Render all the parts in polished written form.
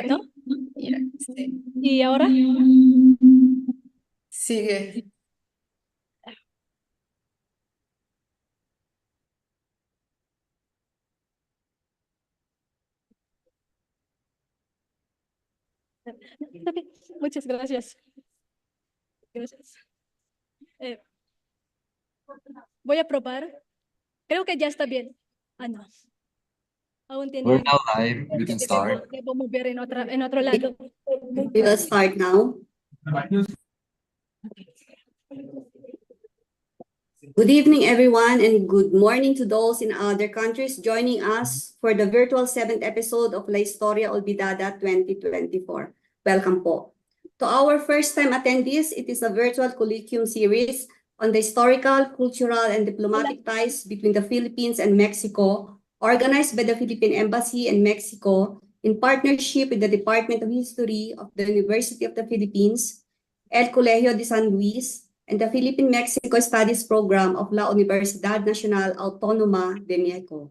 ¿no? Ya, sí. ¿Y ahora? Sigue. Está bien. Muchas gracias. Gracias. Eh, voy a probar. Creo que ya está bien. Ah, no. Aún We're tiene... now live. We can start. Debo mover en otro lado. We will start now. Good evening, everyone, and good morning to those in other countries joining us for the virtual 7th episode of La Historia Olvidada 2024. Welcome po. To our first-time attendees, it is a virtual colloquium series on the historical, cultural, and diplomatic ties between the Philippines and Mexico, organized by the Philippine Embassy in Mexico in partnership with the Department of History of the University of the Philippines, El Colegio de San Luis, and the Philippine-Mexico Studies Program of La Universidad Nacional Autónoma de México.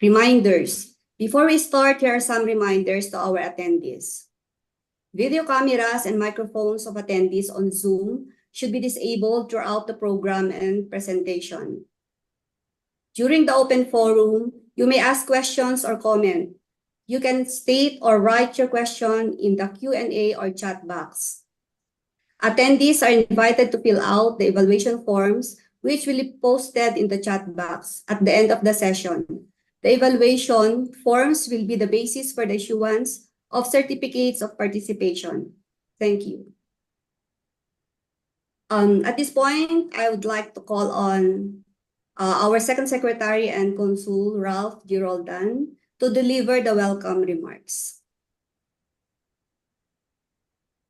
Reminders. Before we start, here are some reminders to our attendees. Video cameras and microphones of attendees on Zoom should be disabled throughout the program and presentation. During the open forum, you may ask questions or comment. You can state or write your question in the Q&A or chat box. Attendees are invited to fill out the evaluation forms, which will be posted in the chat box at the end of the session. The evaluation forms will be the basis for the issuance of certificates of participation. Thank you. At this point, I would like to call on our Second Secretary and Consul, Ralph Giroldan, to deliver the welcome remarks.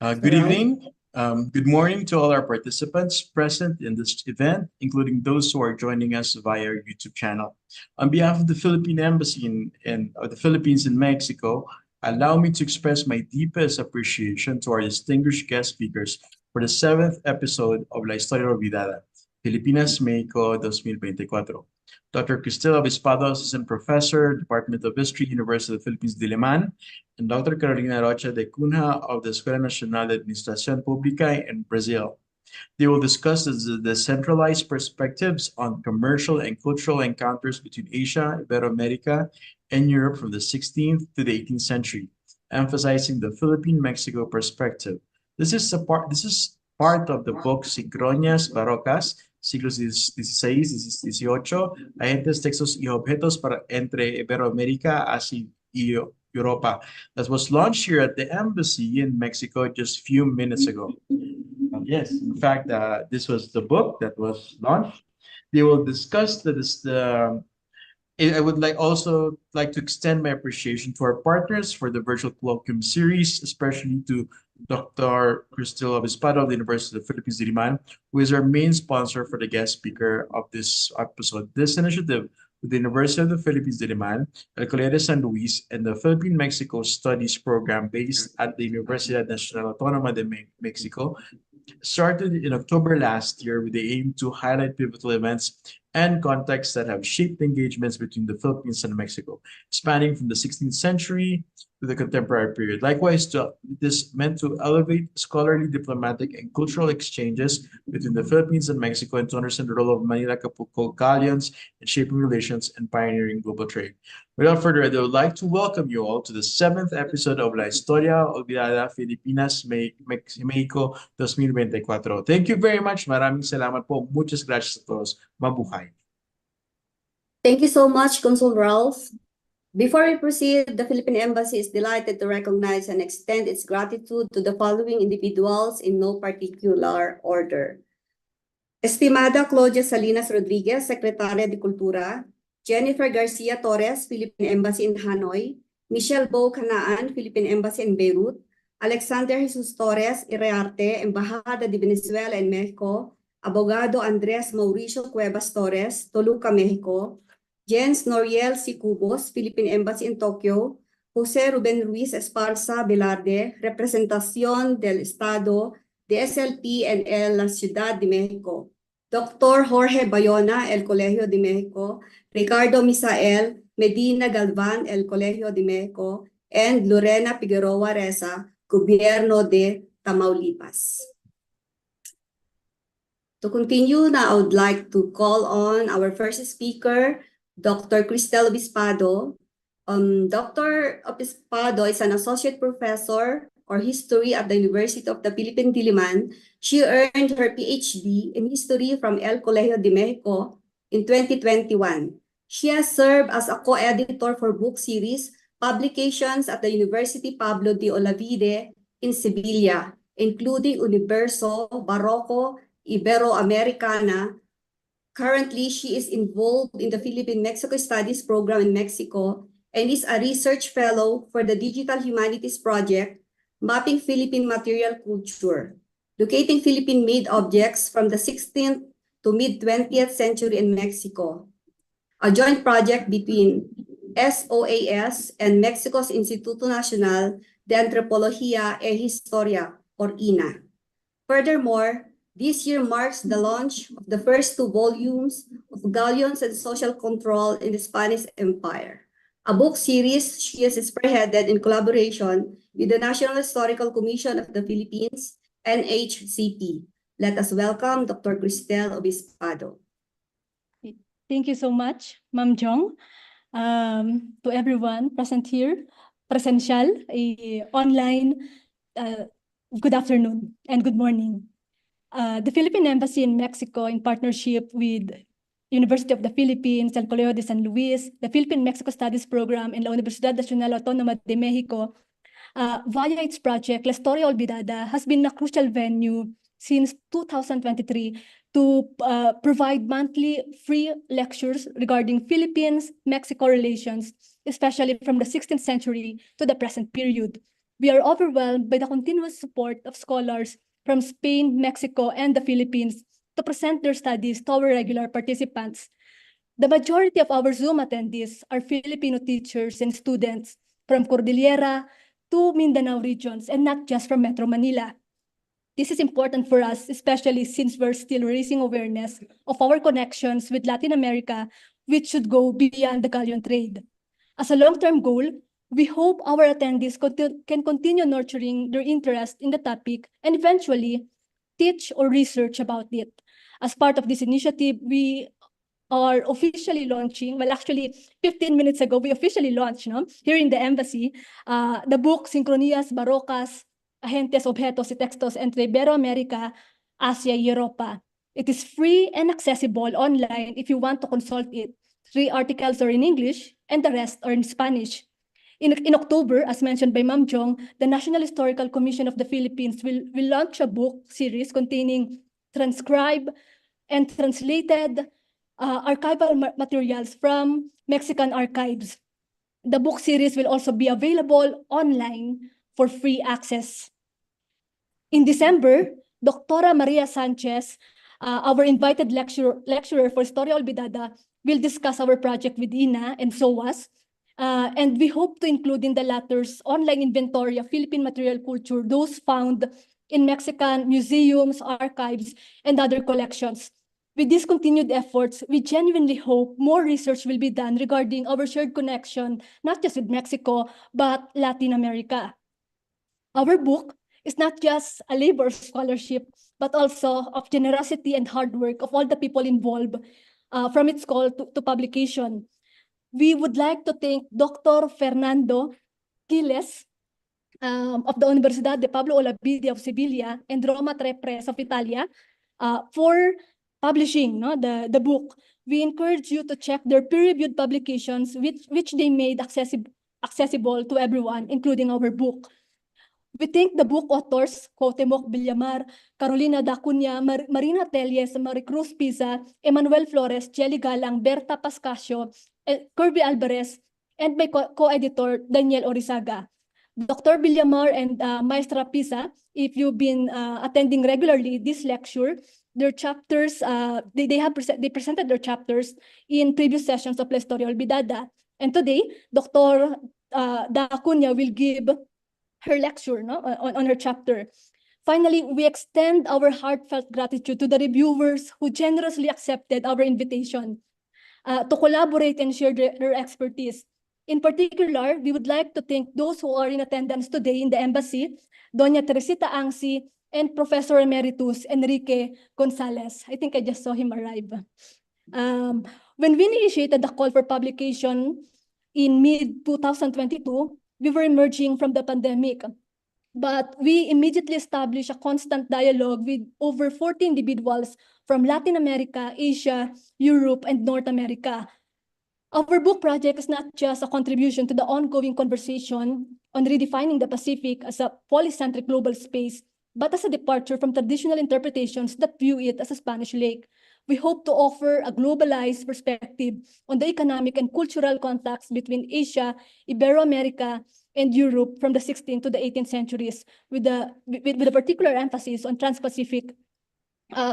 Good evening. Good morning to all our participants present in this event, including those who are joining us via our YouTube channel. On behalf of the Philippine Embassy of the Philippines in Mexico, allow me to express my deepest appreciation to our distinguished guest speakers for the 7th episode of La Historia Olvidada, Filipinas-México 2024. Dr. Cristel Obispado, Assistant Professor, Department of History, University of the Philippines, Diliman, and Dr. Carolina Rocha de Cunha of the Escuela Nacional de Administración Pública in Brazil. They will discuss the centralized perspectives on commercial and cultural encounters between Asia, Iberoamerica, and Europe from the 16th to the 18th century, emphasizing the Philippine-Mexico perspective. This is part of the book Sincronias Barrocas, siglos XVI, XVIII, agentes, textos y objetos entre Iberoamérica, Asia y Europa, that was launched here at the embassy in Mexico just a few minutes ago. Yes, in fact, this was the book that was launched. They will discuss I would also like to extend my appreciation to our partners for the virtual colloquium series, especially to Dr. Cristel Obispado of the University of the Philippines, Diliman, who is our main sponsor for the guest speaker of this episode. This initiative with the University of the Philippines, Diliman, El Colegio de San Luis, and the Philippine-Mexico Studies Program based at the Universidad Nacional Autónoma de Mexico started in October last year with the aim to highlight pivotal events and contexts that have shaped engagements between the Philippines and Mexico, spanning from the 16th century to the contemporary period. Likewise, this meant to elevate scholarly, diplomatic, and cultural exchanges between the Philippines and Mexico and to understand the role of Manila Acapulco galleons in shaping relations and pioneering global trade. Without further ado, I would like to welcome you all to the 7th episode of La Historia Olvidada Filipinas-México 2024. Thank you very much. Maraming salamat po. Muchas gracias a todos. Mabuhay. Thank you so much, Consul Ralph. Before we proceed, the Philippine Embassy is delighted to recognize and extend its gratitude to the following individuals in no particular order. Estimada Claudia Salinas Rodriguez, Secretaria de Cultura, Jennifer Garcia Torres, Philippine Embassy in Hanoi, Michelle Bo Canaan, Philippine Embassy in Beirut, Alexander Jesus Torres Iriarte, Embajada de Venezuela en Mexico, Abogado Andres Mauricio Cuevas Torres, Toluca, Mexico, Jens Noriel C. Cubos, Philippine Embassy in Tokyo, Jose Ruben Ruiz Esparza Velarde, Representación del Estado de SLP en la Ciudad de México, Dr. Jorge Bayona, El Colegio de México, Ricardo Misael Medina Galvan, El Colegio de México, and Lorena Figueroa Reza, Gobierno de Tamaulipas. To continue, now I would like to call on our first speaker, Dr. Cristel Obispado. Dr. Obispado is an associate professor or history at the University of the Philippine Diliman. She earned her PhD in history from El Colegio de Mexico in 2021. She has served as a co-editor for book series, publications at the University Pablo de Olavide in Sevilla, including Universo, Barroco, Ibero-Americana. Currently, she is involved in the Philippine-Mexico Studies program in Mexico and is a research fellow for the Digital Humanities Project, Mapping Philippine Material Culture, locating Philippine-made objects from the 16th to mid-20th century in Mexico, a joint project between SOAS and Mexico's Instituto Nacional de Antropología e Historia, or INA. Furthermore, this year marks the launch of the first 2 volumes of Galleons and Social Control in the Spanish Empire, a book series she has spearheaded in collaboration with the National Historical Commission of the Philippines, NHCP. Let us welcome Dr. Cristel Obispado. Thank you so much, Ma'am Jong. To everyone present here, presential, online, good afternoon and good morning. The Philippine Embassy in Mexico, in partnership with University of the Philippines, El Colegio de San Luis, the Philippine-Mexico Studies Program, and La Universidad Nacional Autónoma de Mexico, via its project, La Historia Olvidada, has been a crucial venue since 2023 to provide monthly free lectures regarding Philippines-Mexico relations, especially from the 16th century to the present period. We are overwhelmed by the continuous support of scholars from Spain, Mexico, and the Philippines to present their studies to our regular participants. The majority of our Zoom attendees are Filipino teachers and students from Cordillera to Mindanao regions, and not just from Metro Manila. This is important for us, especially since we're still raising awareness of our connections with Latin America, which should go beyond the galleon trade. As a long-term goal, we hope our attendees can continue nurturing their interest in the topic and eventually teach or research about it. As part of this initiative, we are officially launching, well, actually 15 minutes ago, we officially launched here in the embassy, the book Sincronías Barrocas, Agentes, Objetos y Textos entre Iberoamérica, Asia y Europa. It is free and accessible online if you want to consult it. 3 articles are in English and the rest are in Spanish. In October, as mentioned by Ma'am Jong, the National Historical Commission of the Philippines will launch a book series containing transcribed and translated archival materials from Mexican archives. The book series will also be available online for free access. In December, Dr. Maria Sanchez, our invited lecturer for Historia Olvidada, will discuss our project with INA and SOAS, and we hope to include in the latter's online inventory of Philippine material culture, those found in Mexican museums, archives, and other collections. With these continued efforts, we genuinely hope more research will be done regarding our shared connection, not just with Mexico, but Latin America. Our book is not just a labor of scholarship, but also of generosity and hard work of all the people involved from its call to publication. We would like to thank Dr. Fernando Quiles of the Universidad de Pablo Olavide of Sevilla and Roma Tre Press of Italia for publishing the book. We encourage you to check their peer-reviewed publications, which they made accessible to everyone, including our book. We thank the book authors, Cuauhtemoc Villamar, Carolina Da Cunha, Marina Telles, Maricruz Pisa, Emmanuel Flores, Jelly Galang, Berta Pascasio, Kirby Alvarez, and my co-editor, Daniel Orizaga. Dr. Villamar and Maestra Pisa, if you've been attending regularly this lecture, their chapters, they presented their chapters in previous sessions of La Historia Olvidada. And today, Dr. Da Cunha will give her lecture on her chapter. Finally, we extend our heartfelt gratitude to the reviewers who generously accepted our invitation to collaborate and share their expertise. In particular, we would like to thank those who are in attendance today in the embassy, Doña Teresita Angsi and Professor Emeritus Enrique Gonzalez. I think I just saw him arrive. When we initiated the call for publication in mid-2022, we were emerging from the pandemic. But we immediately established a constant dialogue with over 40 individuals from Latin America, Asia, Europe, and North America. Our book project is not just a contribution to the ongoing conversation on redefining the Pacific as a polycentric global space, but as a departure from traditional interpretations that view it as a Spanish lake. We hope to offer a globalized perspective on the economic and cultural contacts between Asia, Ibero-America, and Europe from the 16th to the 18th centuries, with a particular emphasis on trans-Pacific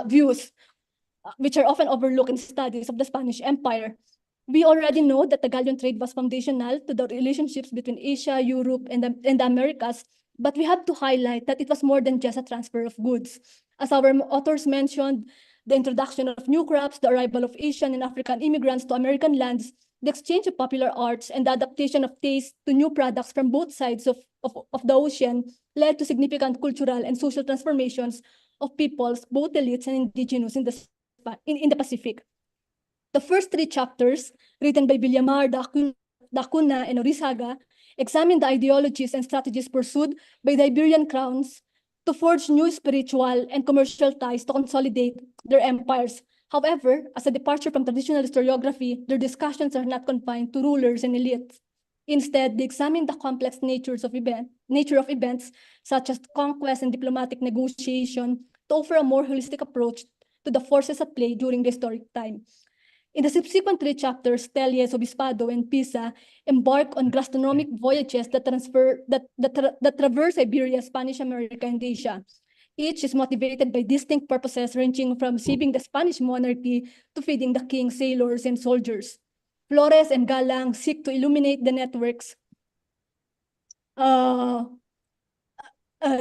views, which are often overlooked in studies of the Spanish Empire. We already know that the galleon trade was foundational to the relationships between Asia, Europe, and the Americas, but we have to highlight that it was more than just a transfer of goods. As our authors mentioned, the introduction of new crops, the arrival of Asian and African immigrants to American lands, the exchange of popular arts, and the adaptation of taste to new products from both sides of the ocean led to significant cultural and social transformations of peoples, both elites and indigenous in the Pacific. The first 3 chapters, written by Villamar, Dacuna, and Orizaga, examine the ideologies and strategies pursued by the Iberian crowns to forge new spiritual and commercial ties to consolidate their empires. However, as a departure from traditional historiography, their discussions are not confined to rulers and elites. Instead, they examine the complex nature of events, such as conquest and diplomatic negotiation, to offer a more holistic approach to the forces at play during the historic time. In the subsequent 3 chapters, Telles, Obispado, and Pisa embark on gastronomic voyages that traverse Iberia, Spanish America, and Asia. Each is motivated by distinct purposes ranging from saving the Spanish monarchy to feeding the king, sailors, and soldiers. Flores and Galang seek to illuminate the networks that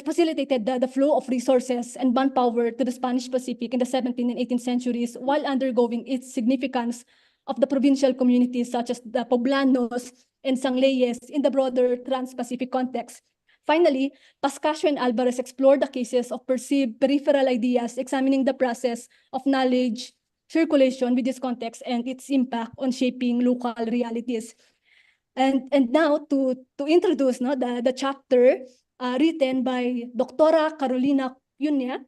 facilitated the flow of resources and manpower to the Spanish Pacific in the 17th and 18th centuries, while undergoing its significance of the provincial communities such as the Poblanos and Sangleyes in the broader trans-Pacific context. Finally, Pascasio and Alvarez explored the cases of perceived peripheral ideas, examining the process of knowledge circulation with this context and its impact on shaping local realities. And now to introduce the chapter written by Doctora Carolina Cunha,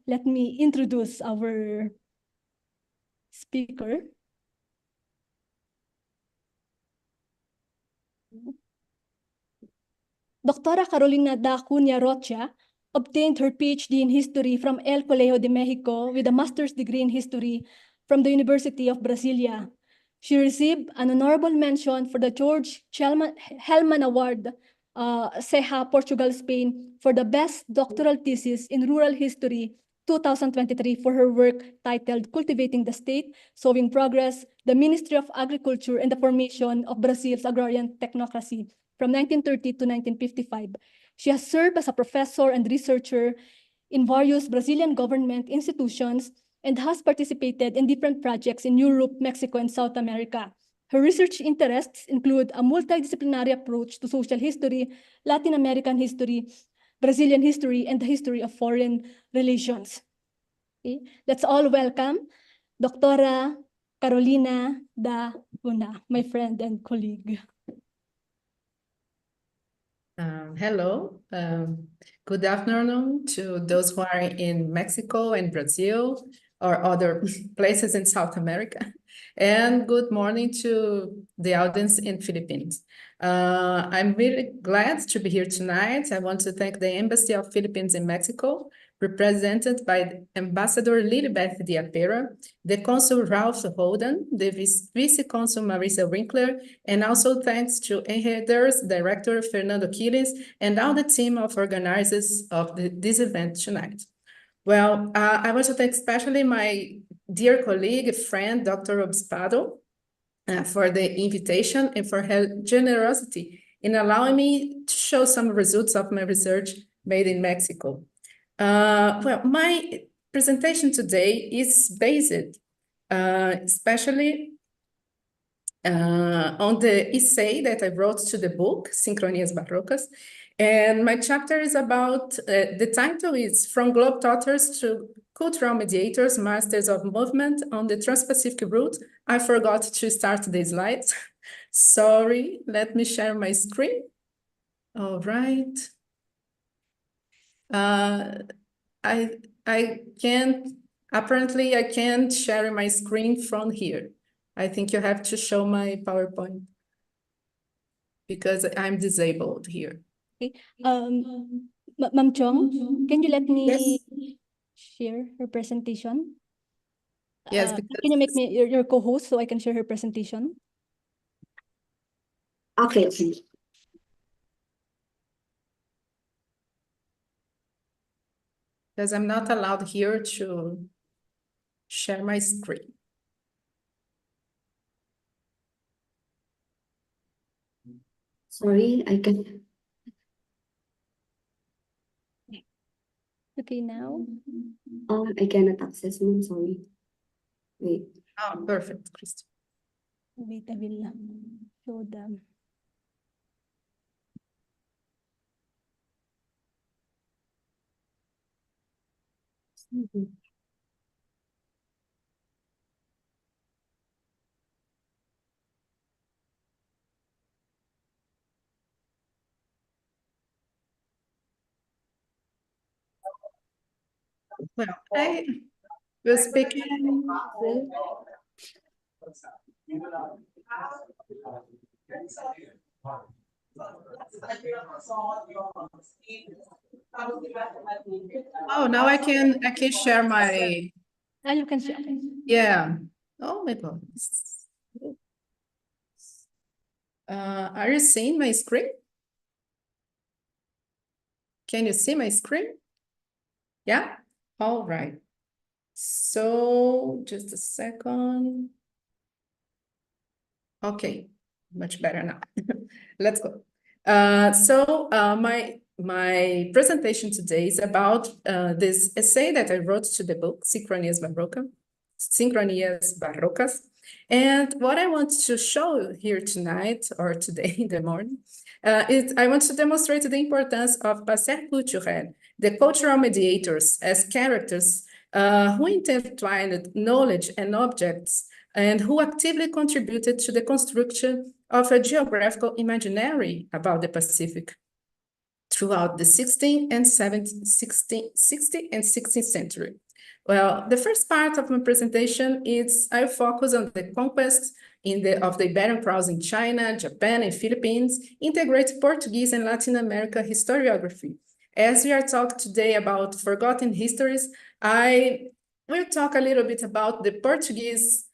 let me introduce our speaker. Doctora Carolina da Cunha Rocha obtained her PhD in history from El Colegio de Mexico with a master's degree in history from the University of Brasilia. She received an honorable mention for the George Hellman Award, Ceja, Portugal, Spain, for the best doctoral thesis in rural history 2023 for her work titled Cultivating the State, Sowing Progress, the Ministry of Agriculture and the Formation of Brazil's Agrarian Technocracy from 1930 to 1955. She has served as a professor and researcher in various Brazilian government institutions and has participated in different projects in Europe, Mexico, and South America. Her research interests include a multidisciplinary approach to social history, Latin American history, Brazilian history, and the history of foreign relations. Okay. Let's all welcome Doctora Carolina da Cunha, my friend and colleague. Hello. Good afternoon to those who are in Mexico and Brazil or other places in South America. And good morning to the audience in Philippines. I'm really glad to be here tonight. I want to thank the Embassy of Philippines in Mexico, represented by Ambassador Lilibeth Diapera, the Consul Ralph Holden, the Vice-Consul Marisa Winkler, and also thanks to Enreda's Director Fernando Quiles and all the team of organizers of this event tonight. Well, I want to thank especially my dear colleague, friend, Dr. Obispado, for the invitation and for her generosity in allowing me to show some results of my research made in Mexico. Well, my presentation today is based especially on the essay that I wrote to the book, Sincronias Barrocas. And my chapter is about, the title is From Globetrotters to Cultural Mediators, Masters of Movement on the Trans-Pacific Route. I forgot to start the slides. Sorry, let me share my screen. All right. I can't, apparently I can't share my screen from here. I think you have to show my PowerPoint because I'm disabled here. Okay. Ma'am Chong, can you let me share her presentation? Yes, Can because you make me your co-host so I can share her presentation? Okay. I'm not allowed here to share my screen. Sorry, I can. Okay, now. I cannot access, ma'am. Sorry. Wait. Oh, perfect, Christy. Wait, I will show them. Well, I will speak. Oh, now I can share my. You can share. Yeah. Oh my God. Are you seeing my screen? Can you see my screen? Yeah? All right. So just a second. Okay, much better now. Let's go. My presentation today is about this essay that I wrote to the book, Sincronias Barrocas. And what I want to show here tonight, or today in the morning, is I want to demonstrate the importance of passeurs culturels, the cultural mediators, as characters who intertwined knowledge and objects and who actively contributed to the construction of a geographical imaginary about the Pacific throughout the 16th and 16th century. Well, the first part of my presentation is I focus on the conquest of the Iberian Cross in China, Japan, and Philippines, integrate Portuguese and Latin America historiography. As we are talking today about forgotten histories, I will talk a little bit about the Portuguese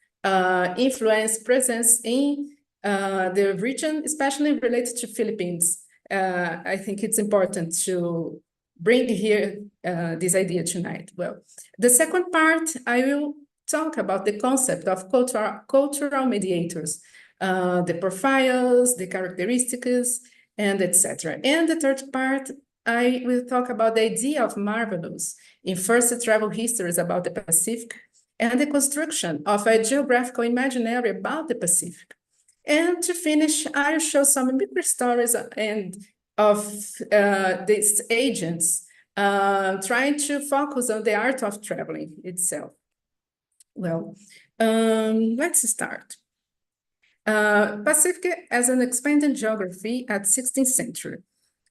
influence, presence in the region, especially related to Philippines. I think it's important to bring here this idea tonight. Well, the second part, I will talk about the concept of cultural mediators, the profiles, the characteristics, and etc. And the third part, I will talk about the idea of marvelous in first travel histories about the Pacific and the construction of a geographical imaginary about the Pacific. And to finish, I'll show some micro stories of these agents trying to focus on the art of traveling itself. Well, let's start. Pacific as an expanded geography at 16th century.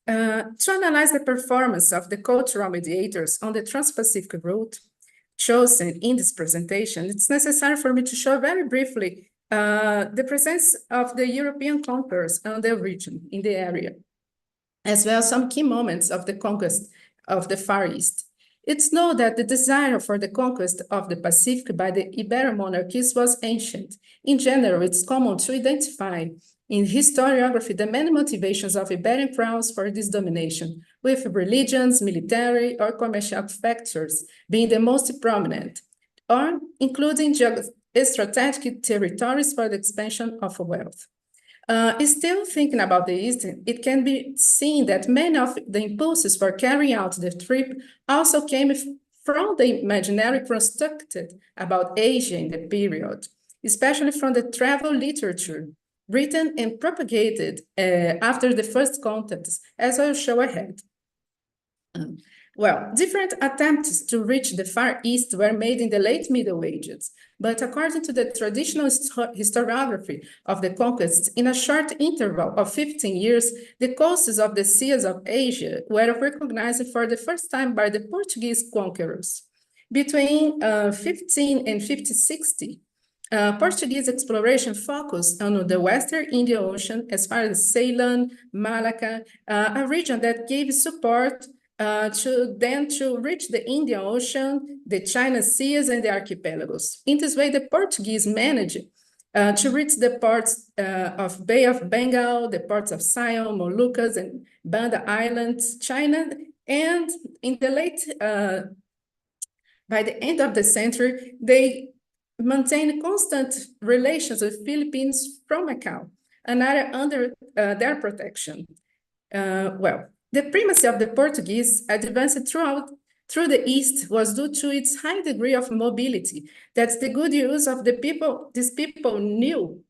To analyze the performance of the cultural mediators on the Trans-Pacific route chosen in this presentation, it's necessary for me to show very briefly the presence of the European conquerors on the region, in the area, as well as some key moments of the conquest of the Far East. It's known that the desire for the conquest of the Pacific by the Iberian monarchies was ancient. In general, it's common to identify in historiography the many motivations of Iberian crowns for this domination, with religions, military, or commercial factors being the most prominent, or including strategic territories for the expansion of wealth. Still thinking about the East, it can be seen that many of the impulses for carrying out the trip also came from the imaginary constructed about Asia in the period, especially from the travel literature written and propagated after the first contacts, as I'll show ahead. Well, different attempts to reach the Far East were made in the late Middle Ages, but according to the traditional historiography of the conquest, in a short interval of 15 years, the coasts of the seas of Asia were recognized for the first time by the Portuguese conquerors. Between 15 and 1560, Portuguese exploration focused on the Western Indian Ocean as far as Ceylon, Malacca, a region that gave support to reach the Indian Ocean, the China Seas, and the archipelagos. In this way, the Portuguese managed to reach the ports of Bay of Bengal, the ports of Siam, Moluccas, and Banda Islands, China, and in the by the end of the century, they maintained constant relations with Philippines from Macau, an area under their protection. Well, the primacy of the Portuguese advanced through the East was due to its high degree of mobility. That's the good use of the people. These people knew.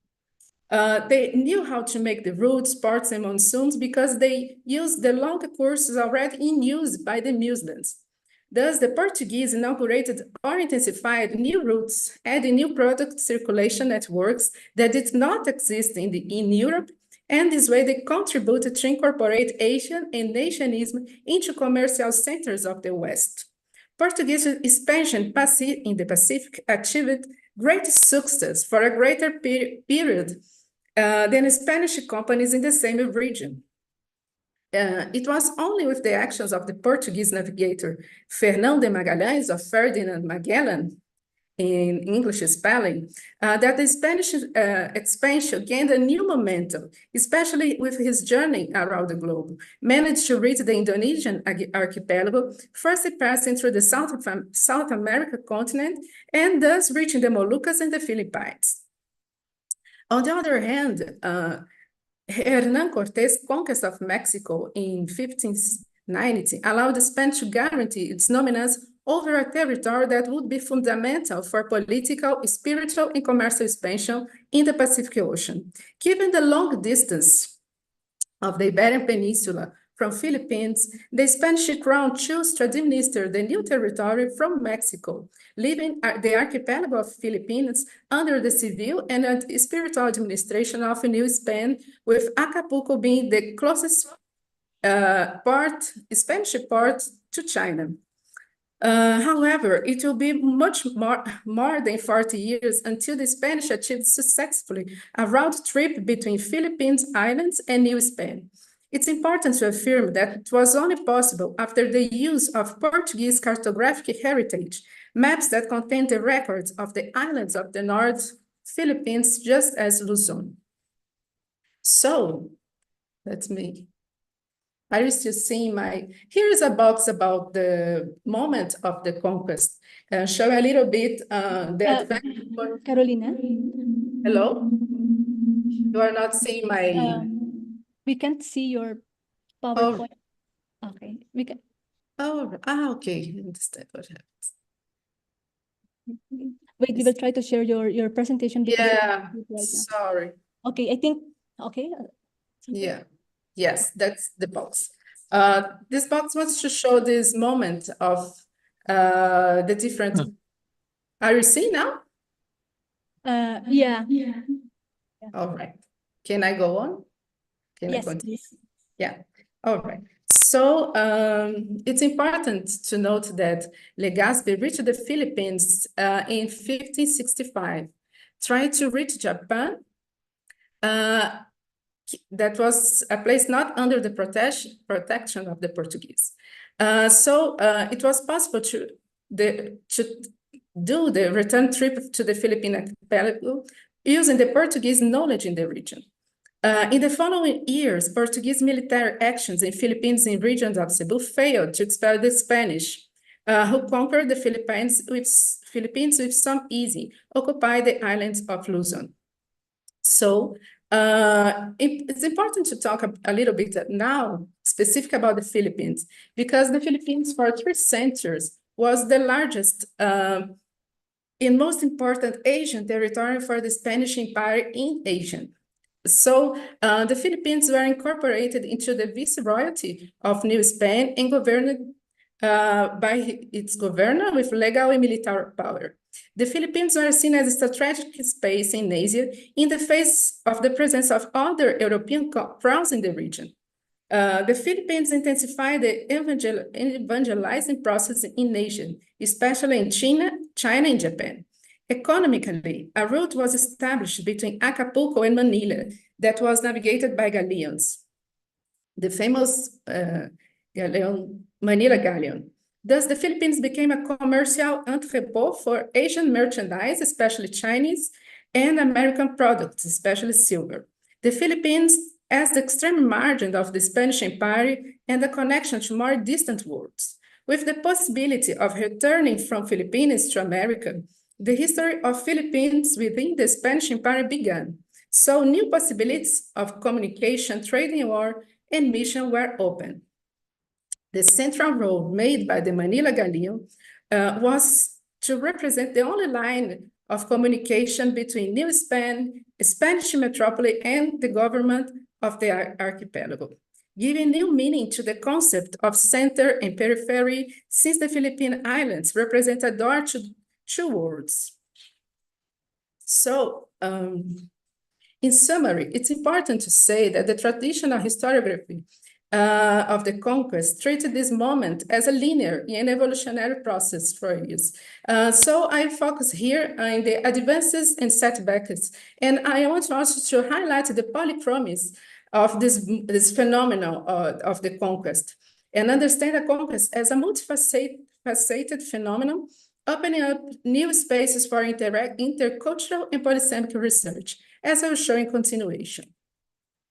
They knew how to make the routes, ports, and monsoons because they used the long courses already in use by the Muslims. Thus, the Portuguese inaugurated or intensified new routes, adding new product circulation networks that did not exist in Europe, and this way they contributed to incorporate Asian and nationalism into commercial centers of the West. Portuguese expansion in the Pacific achieved great success for a greater period than Spanish companies in the same region. It was only with the actions of the Portuguese navigator Fernão de Magalhães, or Ferdinand Magellan, in English spelling, that the Spanish expansion gained a new momentum, especially with his journey around the globe, managed to reach the Indonesian archipelago, first passing through the South American continent, and thus reaching the Moluccas and the Philippines. On the other hand, Hernán Cortés' conquest of Mexico in 1590 allowed Spain to guarantee its dominance over a territory that would be fundamental for political, spiritual, and commercial expansion in the Pacific Ocean. Given the long distance of the Iberian Peninsula from Philippines, the Spanish crown chose to administer the new territory from Mexico, leaving the archipelago of Philippines under the civil and spiritual administration of New Spain, with Acapulco being the closest Spanish port to China. However, it will be much more than 40 years until the Spanish achieved successfully a round trip between Philippines Islands and New Spain. It's important to affirm that it was only possible after the use of Portuguese cartographic heritage, maps that contain the records of the islands of the North Philippines, just as Luzon. So, let me... Are you still seeing my... Here is a box about the moment of the conquest. Show a little bit the Carolina? Hello? You are not seeing my... We can't see your PowerPoint. Oh. Okay, we can... okay, I understand what happens. Wait, we will try to share your presentation. Yeah, sorry. Okay, I think... Okay. Yeah. Yes, that's the box. This box wants to show this moment of the different... Are you seeing now? Yeah. All right. Can I go on? Yes, please. Yeah. All right. So it's important to note that Legazpi reached the Philippines in 1565, trying to reach Japan. That was a place not under the protection of the Portuguese. So it was possible to do the return trip to the Philippine archipelago using the Portuguese knowledge in the region. In the following years, Portuguese military actions in Philippines and regions of Cebu failed to expel the Spanish, who conquered the Philippines with some ease, occupied the islands of Luzon. So it's important to talk a little bit now specific about the Philippines, because the Philippines for 3 centuries was the largest and most important Asian territory for the Spanish Empire in Asia. So the Philippines were incorporated into the viceroyalty of New Spain and governed by its governor with legal and military power. The Philippines were seen as a strategic space in Asia in the face of the presence of other European crowns in the region. The Philippines intensified the evangelizing process in Asia, especially in China and Japan. Economically, a route was established between Acapulco and Manila that was navigated by galleons, the famous Manila galleon. Thus, the Philippines became a commercial entrepot for Asian merchandise, especially Chinese, and American products, especially silver. The Philippines, as the extreme margin of the Spanish Empire and the connection to more distant worlds, with the possibility of returning from Philippines to America, the history of Philippines within the Spanish Empire began. So new possibilities of communication, trading, war, and mission were open. The central role made by the Manila Galleon was to represent the only line of communication between New Spain, Spanish metropolis, and the government of the archipelago, giving new meaning to the concept of center and periphery, since the Philippine Islands represent a door to two worlds. So, in summary, it's important to say that the traditional historiography of the conquest treated this moment as a linear and evolutionary process for years. So I focus here on the advances and setbacks, and I want also to highlight the polychromies of this phenomenon of the conquest, and understand the conquest as a multifaceted phenomenon, opening up new spaces for intercultural and polysemic research, as I will show in continuation.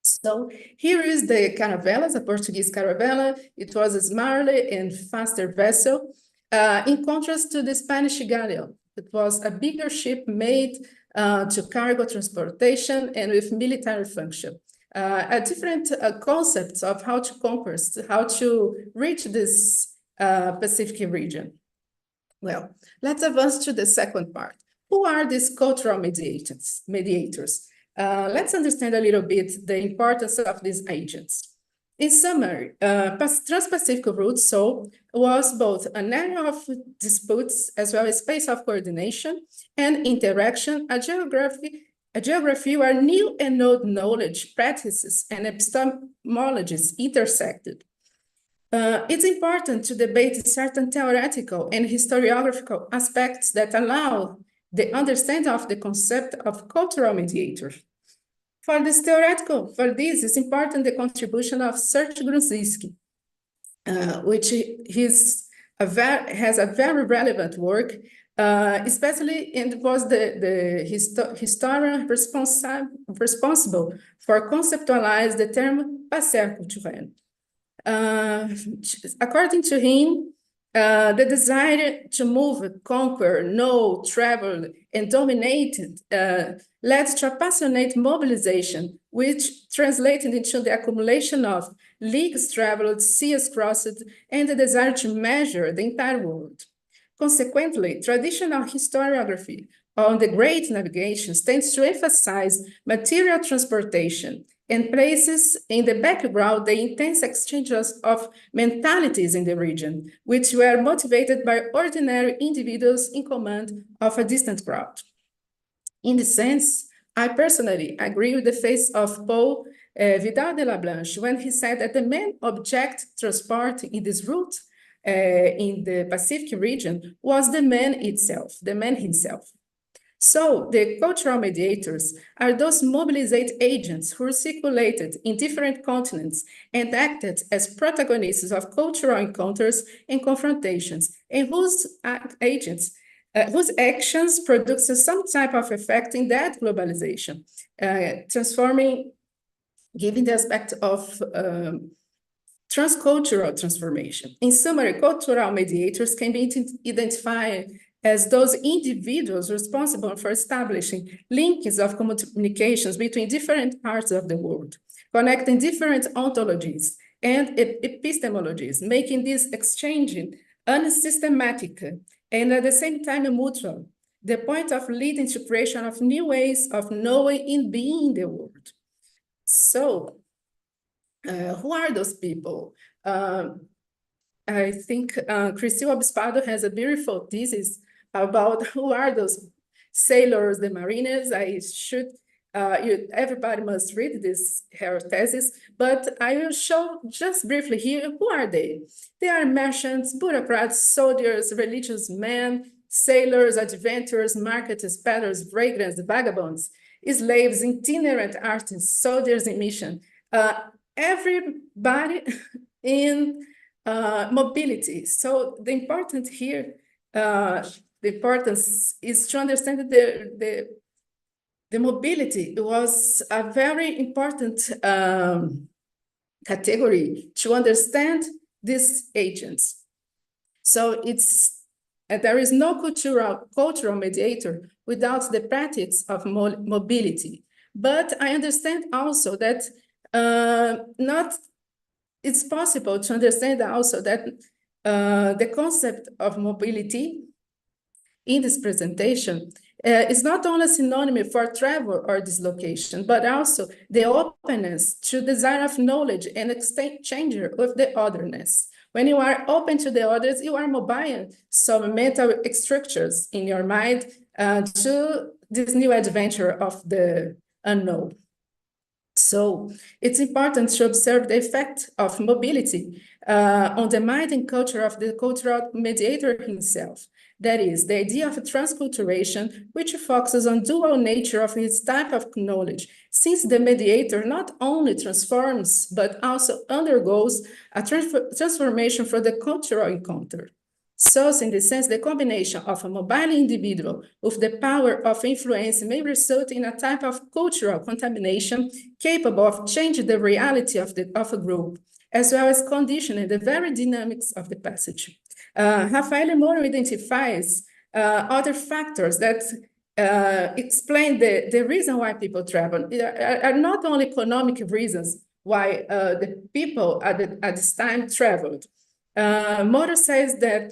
So here is the caravela, the Portuguese caravela. It was a smaller and faster vessel, in contrast to the Spanish galleon. It was a bigger ship made to cargo transportation and with military function. A different concepts of how to conquer, how to reach this Pacific region. Well, let's advance to the second part. Who are these cultural mediators? Let's understand a little bit the importance of these agents. In summary, Trans-Pacific route was both an area of disputes as well as space of coordination and interaction, a geography where new and old knowledge, practices, and epistemologies intersected. It's important to debate certain theoretical and historiographical aspects that allow the understanding of the concept of cultural mediator. For this, it's important the contribution of Serge Grunzinski, which has a very relevant work, especially, and was the historian responsible for conceptualize the term passer culturel. According to him, the desire to move, conquer, know, travel, and dominate led to a passionate mobilization, which translated into the accumulation of leagues traveled, seas crossed, and the desire to measure the entire world. Consequently, traditional historiography on the great navigations tends to emphasize material transportation and places in the background the intense exchanges of mentalities in the region, which were motivated by ordinary individuals in command of a distant crowd. In this sense, I personally agree with the face of Paul Vidal de la Blanche when he said that the main object transport in this route in the Pacific region was the man itself, the man himself. So the cultural mediators are those mobilized agents who circulated in different continents and acted as protagonists of cultural encounters and confrontations, and whose actions produce some type of effect in that globalization, giving the aspect of transcultural transformation. In summary, cultural mediators can be identified as those individuals responsible for establishing links of communications between different parts of the world, connecting different ontologies and epistemologies, making this exchanging unsystematic, and at the same time mutual, the point of leading to creation of new ways of knowing and being the world. So, who are those people? I think Cristil Obispado has a beautiful thesis about who are those sailors, the mariners. I should, everybody must read this her thesis, but I will show just briefly here, who are they? They are merchants, bureaucrats, soldiers, religious men, sailors, adventurers, marketers, peddlers, vagrants, vagabonds, slaves, itinerant artists, soldiers in mission. Everybody in mobility. So the important here, the importance is to understand that the mobility was a very important category to understand these agents. So there is no cultural mediator without the practice of mobility. But I understand also that it's possible to understand also that the concept of mobility in this presentation is not only synonym for travel or dislocation, but also the openness to desire of knowledge and exchange with the otherness. When you are open to the others, you are mobile some mental structures in your mind to this new adventure of the unknown. So it's important to observe the effect of mobility on the mind and culture of the cultural mediator himself. That is, the idea of transculturation, which focuses on dual nature of his type of knowledge, since the mediator not only transforms, but also undergoes a transformation for the cultural encounter. So, in this sense, the combination of a mobile individual with the power of influence may result in a type of cultural contamination capable of changing the reality of a group, as well as conditioning the very dynamics of the passage. Rafael Moro identifies other factors that explain the reason why people travel. Are not only economic reasons why the people at this time traveled. Moro says that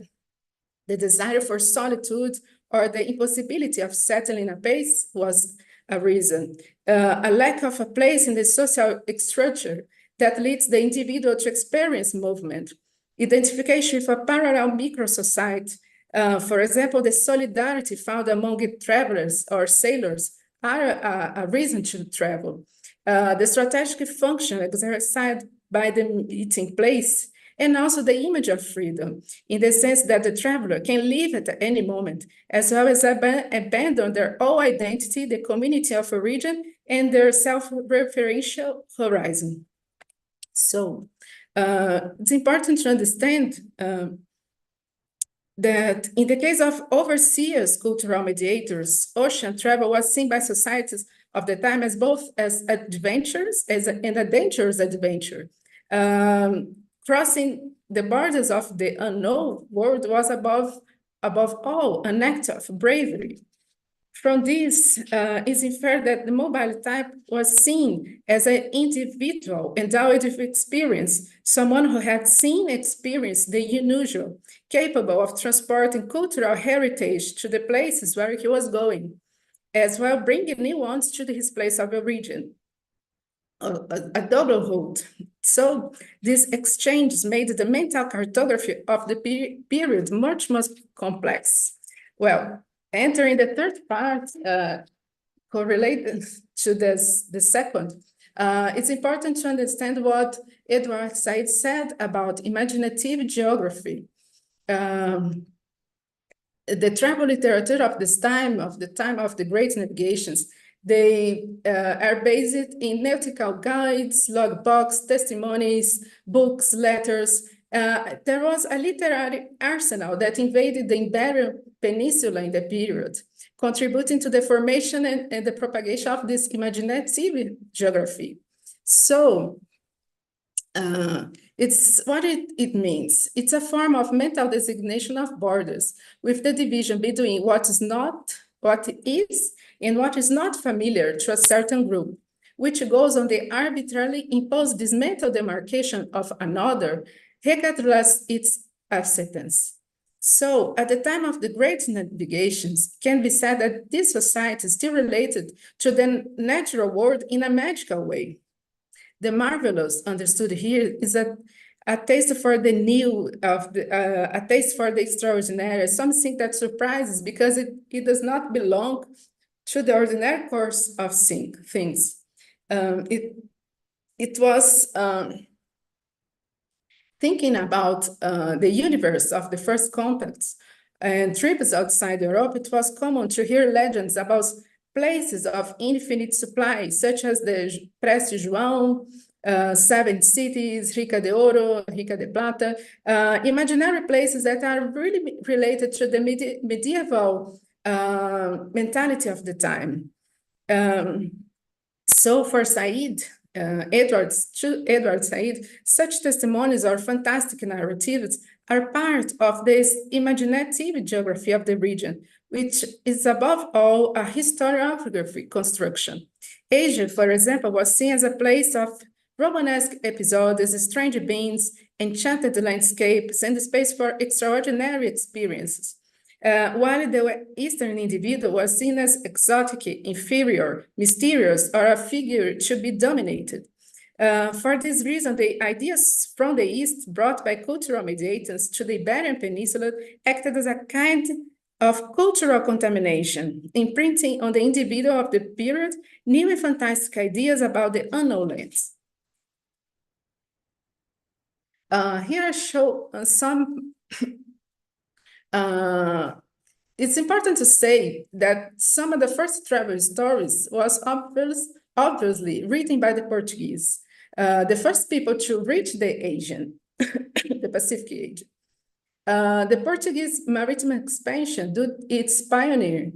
the desire for solitude or the impossibility of settling a base was a reason. A lack of a place in the social structure that leads the individual to experience movement. Identification with a parallel micro-society. For example, the solidarity found among travelers or sailors are a reason to travel. The strategic function exercised by the meeting place, and also the image of freedom, in the sense that the traveler can leave at any moment, as well as abandon their own identity, the community of origin, and their self-referential horizon. So it's important to understand that in the case of overseas cultural mediators, ocean travel was seen by societies of the time as both as adventures and a dangerous adventure. Crossing the borders of the unknown world was above all an act of bravery. From this is inferred that the mobile type was seen as an individual endowed with experience, someone who had seen, experienced the unusual, capable of transporting cultural heritage to the places where he was going, as well bringing new ones to his place of origin. A double hold. So these exchanges made the mental cartography of the period much more complex. Well, entering the third part, correlated to the second, it's important to understand what Edward Said said about imaginative geography. The travel literature of this time, of the great navigations, they are based in nautical guides, logbooks, testimonies, books, letters. There was a literary arsenal that invaded the Iberian Peninsula in the period, contributing to the formation and the propagation of this imaginative geography. So it's what it means. It's a form of mental designation of borders, with the division between what is, and what is not familiar to a certain group, which goes on the arbitrarily imposed this mental demarcation of another, regardless its acceptance. So at the time of the great navigations, can be said that this society is still related to the natural world in a magical way. The marvelous understood here is a taste for the new, a taste for the extraordinary, something that surprises because it does not belong to the ordinary course of things. It was thinking about the universe of the first contacts and trips outside Europe. It was common to hear legends about places of infinite supply, such as the Preste João, Seven Cities, Rica de Oro, Rica de Plata, imaginary places that are really related to the medieval mentality of the time. So for Said, Edward Said, such testimonies or fantastic narratives are part of this imaginative geography of the region, which is above all a historiography construction. Asia, for example, was seen as a place of Romanesque episodes, strange beings, enchanted landscapes, and the space for extraordinary experiences. While the Eastern individual was seen as exotic, inferior, mysterious, or a figure to be dominated. For this reason, the ideas from the East brought by cultural mediators to the Iberian Peninsula acted as a kind of cultural contamination, imprinting on the individual of the period new and fantastic ideas about the unknown lands. Here I show some it's important to say that some of the first travel stories was obviously written by the Portuguese, the first people to reach the Asian, the Pacific Asian. The Portuguese maritime expansion, due its pioneer,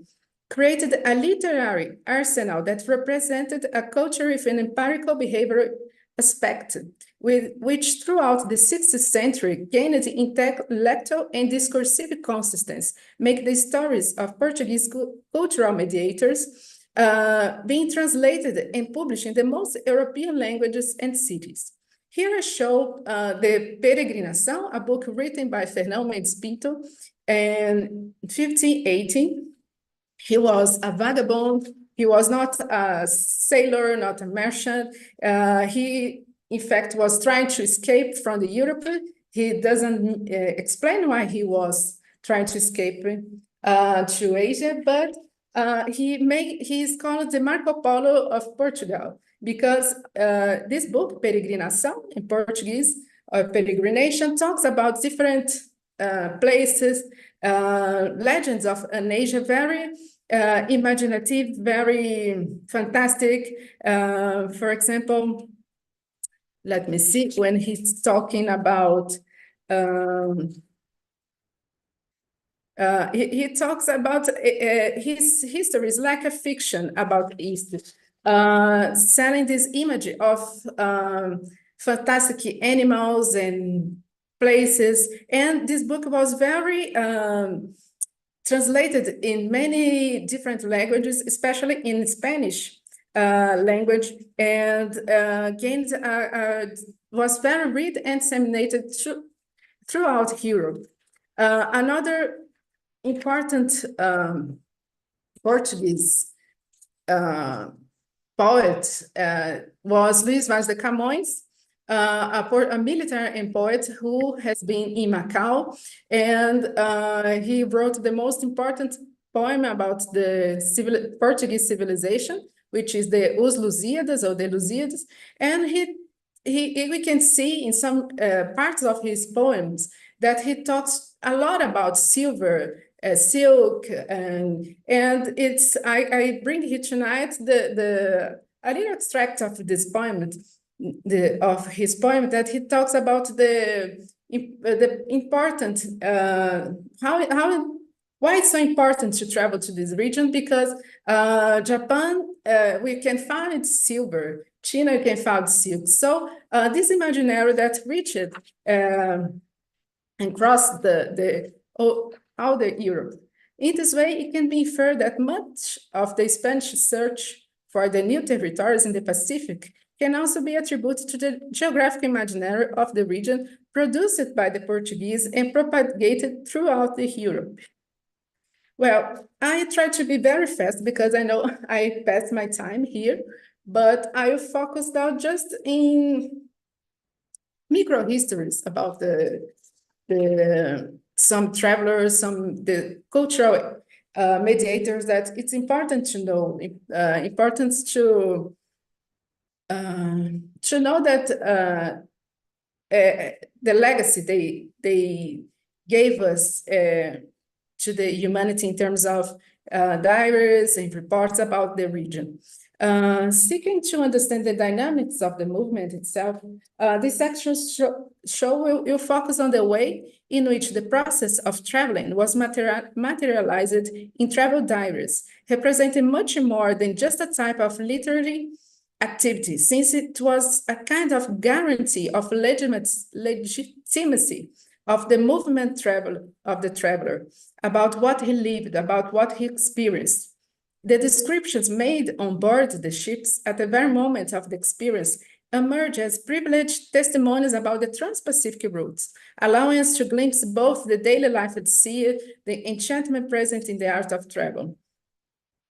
created a literary arsenal that represented a culture with an empirical behavioral aspect, which throughout the 16th century gained intellectual and discursive consistency, make the stories of Portuguese cultural mediators being translated and published in the most European languages and cities. Here I show the Peregrinação, a book written by Fernão Mendes Pinto in 1580. He was a vagabond. He was not a sailor, not a merchant. He, in fact, was trying to escape from the Europe. He doesn't explain why he was trying to escape to Asia, but he is called the Marco Polo of Portugal because this book, Peregrinação, in Portuguese, or peregrination, talks about different places, legends of an Asia, very imaginative, very fantastic. For example, let me see, when he's talking about, he talks about his history is like a fiction about East, selling this image of fantastic animals and places. And this book was very translated in many different languages, especially in Spanish language, and gained was very read and disseminated throughout Europe. Another important Portuguese poet was Luís Vaz de Camões, a military and poet who has been in Macau, and he wrote the most important poem about the Portuguese civilization, which is the Os Lusíadas, or the Lusíadas, and we can see in some parts of his poems that he talks a lot about silver, silk, and it's I bring here tonight a little extract of this poem, of his poem, that he talks about the important why it's so important to travel to this region, because Japan, we can find silver, China, you can find silk. So this imaginary that reached and crossed all the Europe. In this way, it can be inferred that much of the Spanish search for the new territories in the Pacific can also be attributed to the geographic imaginary of the region produced by the Portuguese and propagated throughout Europe. Well, I try to be very fast because I know I passed my time here, but I will focus now just in micro histories about some travelers, the cultural mediators that it's important to know, importance to know that the legacy they gave us to the humanity in terms of diaries and reports about the region. Seeking to understand the dynamics of the movement itself, this section will focus on the way in which the process of traveling was materialized in travel diaries, representing much more than just a type of literary activity, since it was a kind of guarantee of legitimacy of the movement of the traveler, about what he lived, about what he experienced. The descriptions made on board the ships at the very moment of the experience emerge as privileged testimonies about the Trans-Pacific routes, allowing us to glimpse both the daily life at sea, the enchantment present in the art of travel.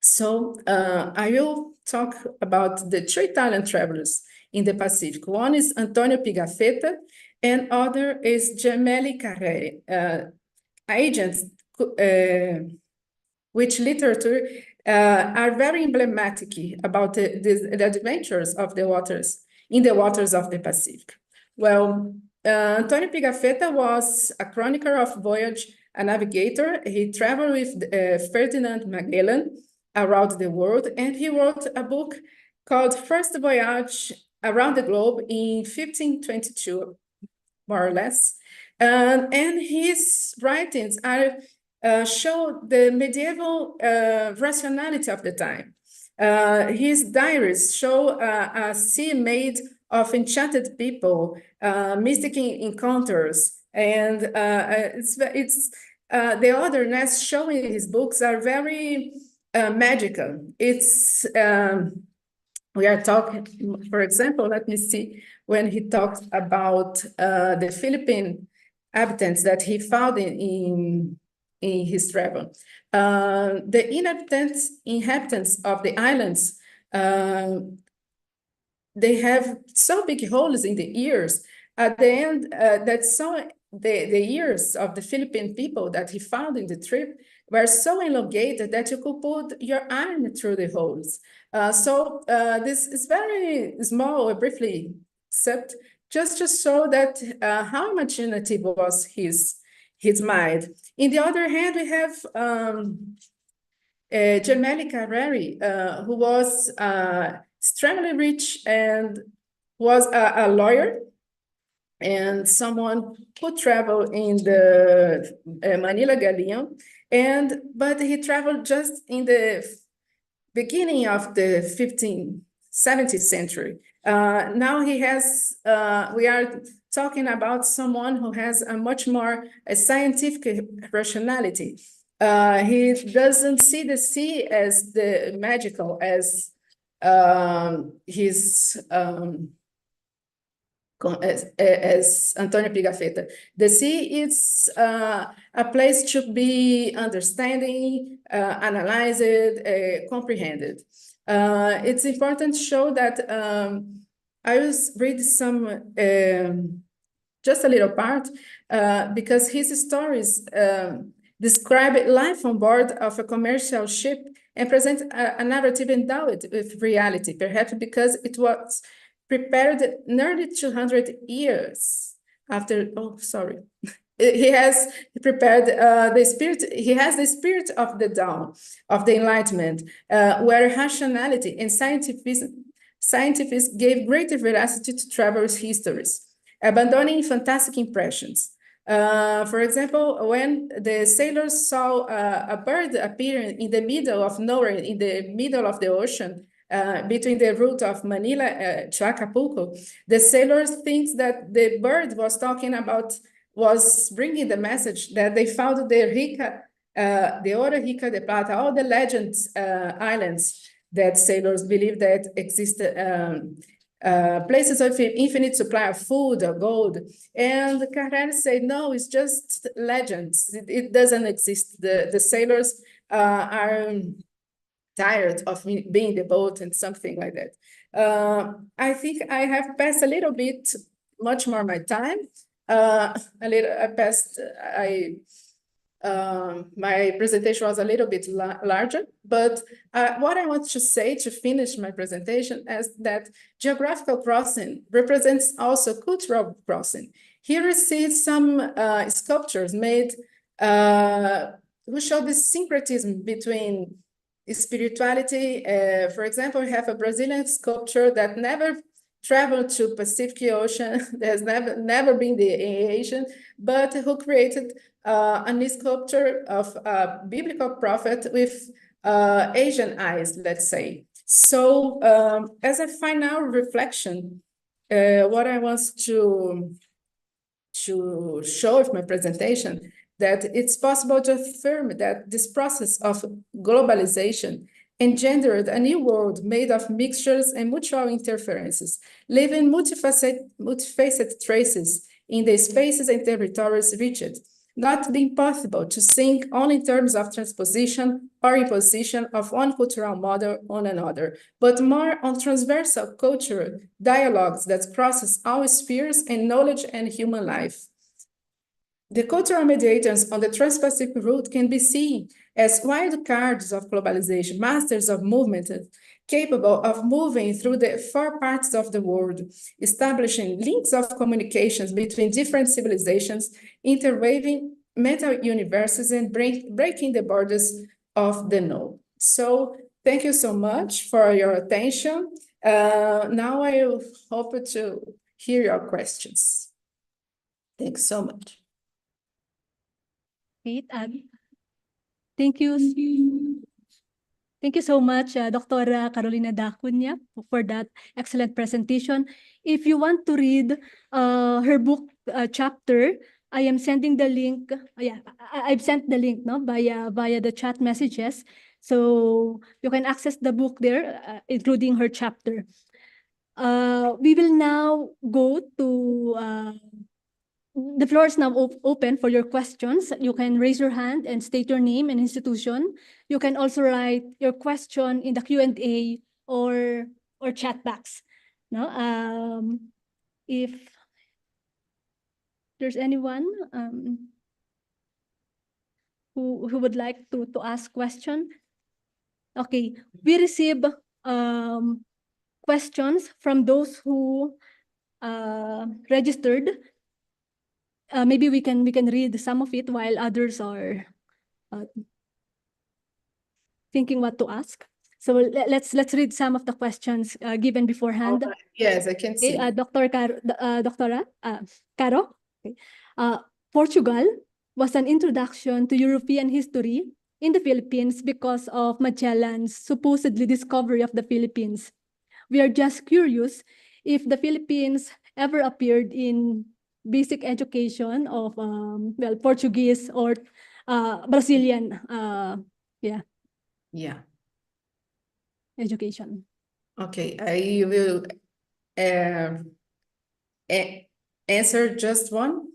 So I will talk about the two Italian travelers in the Pacific. One is Antonio Pigafetta, and other is Gemelli Carreri, agents which literature are very emblematic about the adventures of the waters, in the waters of the Pacific. Well, Antonio Pigafetta was a chronicler of voyage, a navigator. He traveled with Ferdinand Magellan around the world, and he wrote a book called First Voyage Around the Globe in 1522, more or less. And his writings show the medieval rationality of the time. His diaries show a sea made of enchanted people, mystic encounters, and the otherness shown in his books are very magical. It's we are talking, for example, let me see, when he talks about the Philippine inhabitants that he found in his travel. The inhabitants of the islands, they have so big holes in the ears. At the end, the ears of the Philippine people that he found in the trip were so elongated that you could put your arm through the holes. This is very small, briefly, except just to show that how imaginative was his mind. In the other hand, we have Gemelli Carreri, who was extremely rich and was a lawyer and someone who traveled in the Manila Galleon, but he traveled just in the beginning of the 17th century. Now he has, we are talking about someone who has a much more scientific rationality. He doesn't see the sea as the magical as as Antonio Pigafetta. The sea is a place to be understanding, analyzed, comprehended. It's important to show that I will read some, just a little part, because his stories describe life on board of a commercial ship and present a narrative endowed with reality, perhaps because it was prepared nearly 200 years after, he has prepared the spirit, he has the spirit of the dawn, of the Enlightenment, where rationality and scientists gave greater veracity to travelers' histories, abandoning fantastic impressions. For example, when the sailors saw a bird appearing in the middle of nowhere, in the middle of the ocean, between the route of Manila to Acapulco, the sailors think that the bird was bringing the message that they found the Oro Rica de Plata, all the legends islands that sailors believe that existed places of infinite supply of food or gold. And Carrel said, no, it's just legends. It doesn't exist. The sailors are tired of being in the boat and something like that. I think I have passed a little bit, much more my time. My presentation was a little bit larger, but what I want to say to finish my presentation is that geographical crossing represents also cultural crossing. Here we see some sculptures made who show the syncretism between spirituality. For example, we have a Brazilian sculpture that never traveled to Pacific Ocean, has never been the Asian, but who created a sculpture of a biblical prophet with Asian eyes, let's say. So as a final reflection, what I want to show with my presentation, that it's possible to affirm that this process of globalization engendered a new world made of mixtures and mutual interferences, leaving multifaceted traces in the spaces and territories reached, not being possible to think only in terms of transposition or imposition of one cultural model on another, but more on transversal cultural dialogues that crosses all spheres and knowledge and human life. The cultural mediators on the Trans-Pacific route can be seen as wild cards of globalization, masters of movement, capable of moving through the four parts of the world, establishing links of communications between different civilizations, interweaving mental universes, and breaking the borders of the known. So thank you so much for your attention. Now I hope to hear your questions. Thanks so much. Great. Thank you. Thank you so much, Dr. Carolina Dacunya, for that excellent presentation. If you want to read her book chapter, I am sending the link. I've sent the link via the chat messages. So you can access the book there, including her chapter. We will now go to the floor is now open for your questions. You can raise your hand and state your name and institution. You can also write your question in the Q&A or chat box. No, if there's anyone who would like to ask question. Okay, we receive questions from those who registered. Maybe we can read some of it while others are thinking what to ask. So let's read some of the questions given beforehand. Yes, I can see. Doctora Caro. Okay. Portugal was an introduction to European history in the Philippines because of Magellan's supposedly discovery of the Philippines. We are just curious if the Philippines ever appeared in basic education of Portuguese or Brazilian education. Okay, I will answer just one.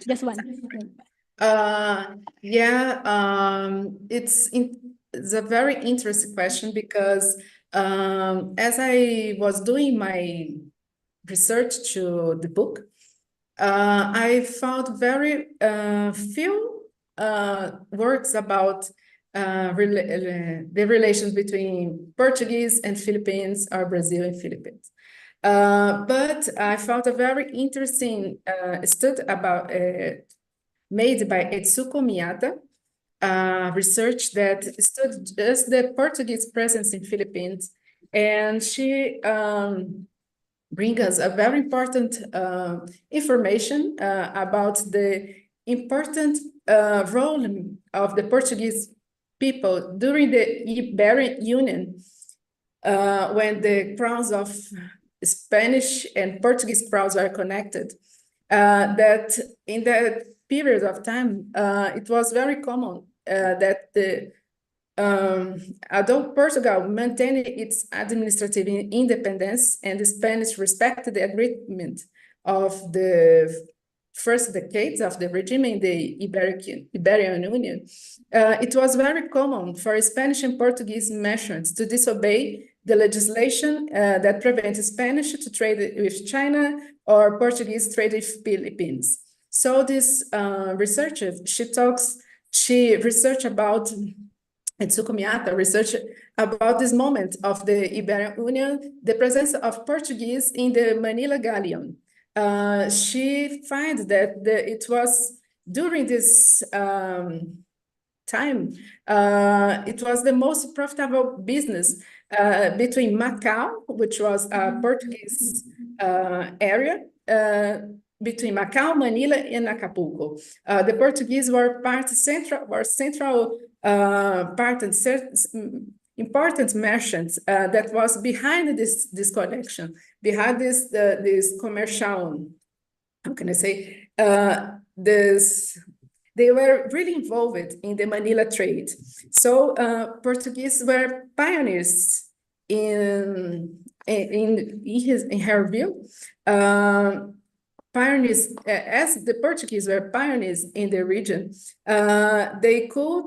Just one. It's a very interesting question because as I was doing my research to the book, I found very few works about the relations between Portuguese and Philippines or Brazil and Philippines. But I found a very interesting study about made by Etsuko Miyata, research that studied just the Portuguese presence in Philippines, and she brings us a very important information about the important role of the Portuguese people during the Iberian Union, when the crowns of Spanish and Portuguese crowns are connected. That in that period of time, it was very common that the although Portugal maintained its administrative independence and the Spanish respected the agreement of the first decades of the regime in the Iberian Union, it was very common for Spanish and Portuguese merchants to disobey the legislation that prevented Spanish to trade with China or Portuguese trade with Philippines. So this researcher, she researched about, Tsukumiata research about this moment of the Iberian Union, the presence of Portuguese in the Manila galleon. She finds that it was during this time, it was the most profitable business between Macau, which was a Portuguese area, between Macau, Manila, and Acapulco. The Portuguese were central part and important merchants that was behind this connection, behind this commercial, how can I say, they were really involved in the Manila trade. So Portuguese were pioneers in her view. Pioneers, as the Portuguese were pioneers in the region, they could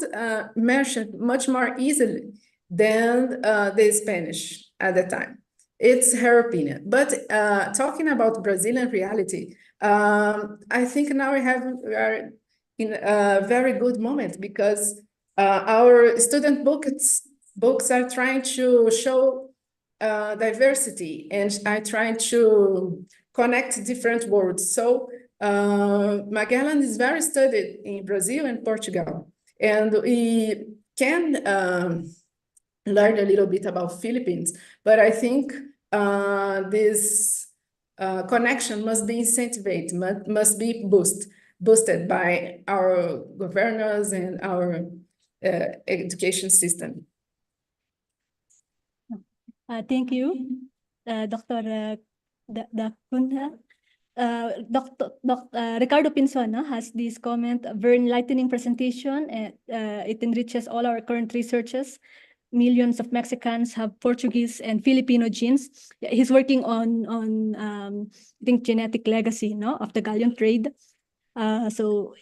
merchant much more easily than the Spanish at the time. It's her opinion. But talking about Brazilian reality, I think now we are in a very good moment because our student books are trying to show diversity and are trying to connect different worlds. So Magellan is very studied in Brazil and Portugal, and we can learn a little bit about Philippines, but I think this connection must be incentivized, must be boosted by our governors and our education system. Thank you, Dr. Dacunha. Ricardo Pinzon has this comment, a very enlightening presentation, and it enriches all our current researches. Millions of Mexicans have Portuguese and Filipino genes. He's working on I think genetic legacy, no, of the galleon trade. So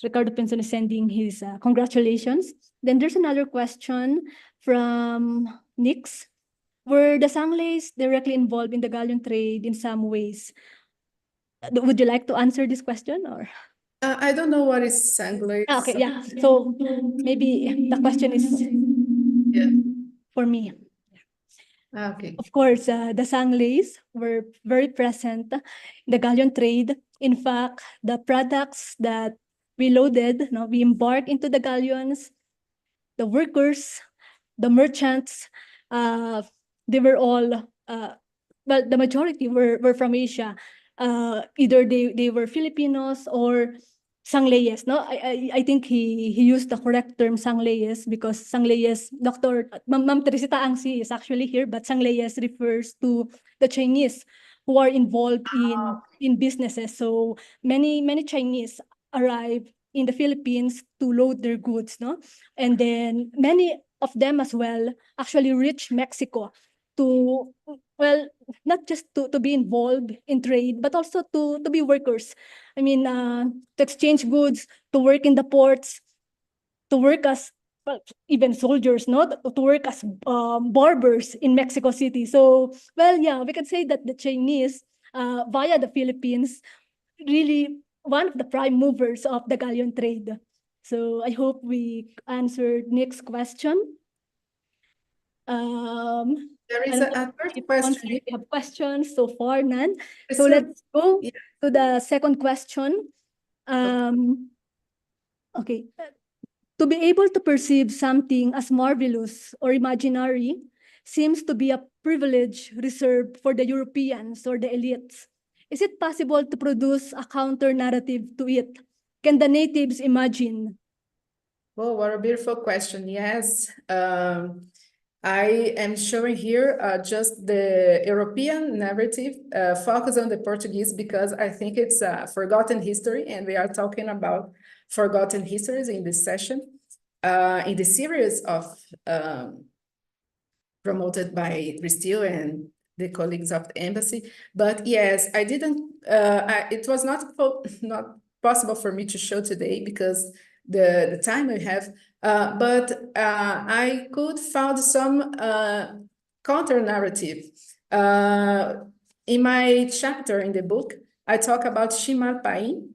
Ricardo Pinzon is sending his congratulations. Then there's another question from Nix. Were the Sanglays directly involved in the galleon trade in some ways? Would you like to answer this question, or? I don't know what is Sanglays. Okay, yeah. So maybe the question is for me. Okay. Of course, the Sanglays were very present in the galleon trade. In fact, the products that we loaded, we embarked into the galleons, the workers, the merchants, they were all, well, the majority were from Asia. Either they were Filipinos or Sanglayes, no? I think he used the correct term Sanglayes because Sanglayes, Ma'am Teresita Angsi is actually here, but Sanglayes refers to the Chinese who are involved in businesses. So many Chinese arrive in the Philippines to load their goods, no? And then many of them as well actually reach Mexico to, well, not just to be involved in trade, but also to be workers. I mean, to exchange goods, to work in the ports, to work as, well, even soldiers, no? To work as barbers in Mexico City. So, well, yeah, we can say that the Chinese, via the Philippines, really one of the prime movers of the galleon trade. So I hope we answered Nick's question. There is a third question. We have questions so far, none. So let's go to the second question. Okay. To be able to perceive something as marvelous or imaginary seems to be a privilege reserved for the Europeans or the elites. Is it possible to produce a counter-narrative to it? Can the natives imagine? Oh, what a beautiful question. Yes. I am showing here just the European narrative, focus on the Portuguese, because I think it's a forgotten history, and we are talking about forgotten histories in this session. in the series of promoted by Cristil and the colleagues of the embassy. But yes, I didn't, it was not possible for me to show today because the time I have, but I could find some counter narrative. In my chapter in the book, I talk about Chimal Paim.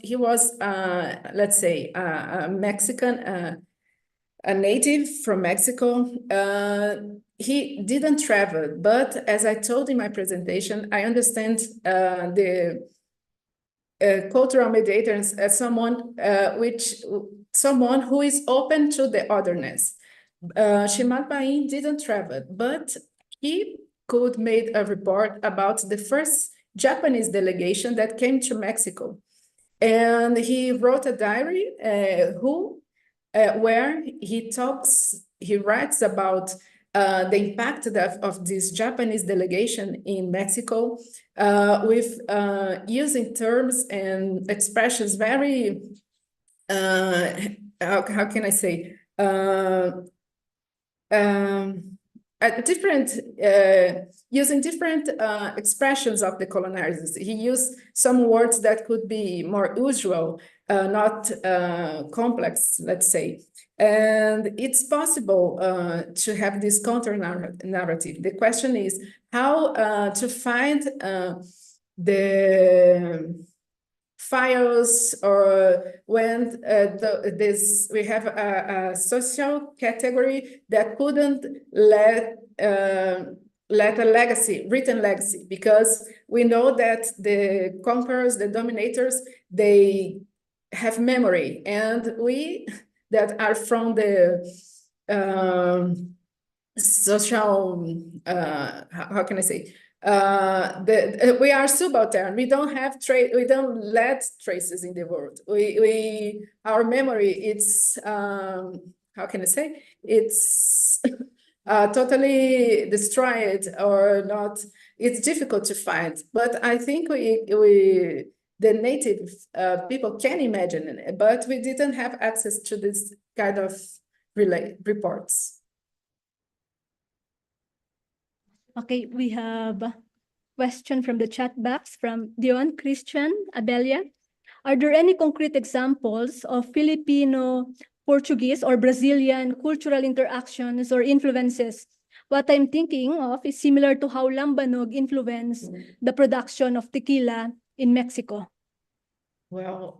He was, let's say, a Mexican, a native from Mexico. He didn't travel, but as I told in my presentation, I understand the cultural mediators as someone who is open to the otherness. Chimal Paim didn't travel, but he could make a report about the first Japanese delegation that came to Mexico. And he wrote a diary where he writes about the impact of this Japanese delegation in Mexico with using terms and expressions very, how can I say, using different expressions of the colonizers. He used some words that could be more usual, not complex, let's say. And it's possible to have this counter narrative. The question is how to find the files, or when we have a social category that couldn't let a written legacy, because we know that the conquerors, the dominators, they have memory, and we that are from the social, how can I say, we are subaltern. We don't have we don't let traces in the world. Our memory, it's how can I say, it's totally destroyed or not. It's difficult to find, but I think the native people can imagine it, but we didn't have access to this kind of reports. Okay, we have a question from the chat box from Dion Christian Abelia. Are there any concrete examples of Filipino, Portuguese, or Brazilian cultural interactions or influences? What I'm thinking of is similar to how Lambanog influenced the production of tequila in Mexico. Well,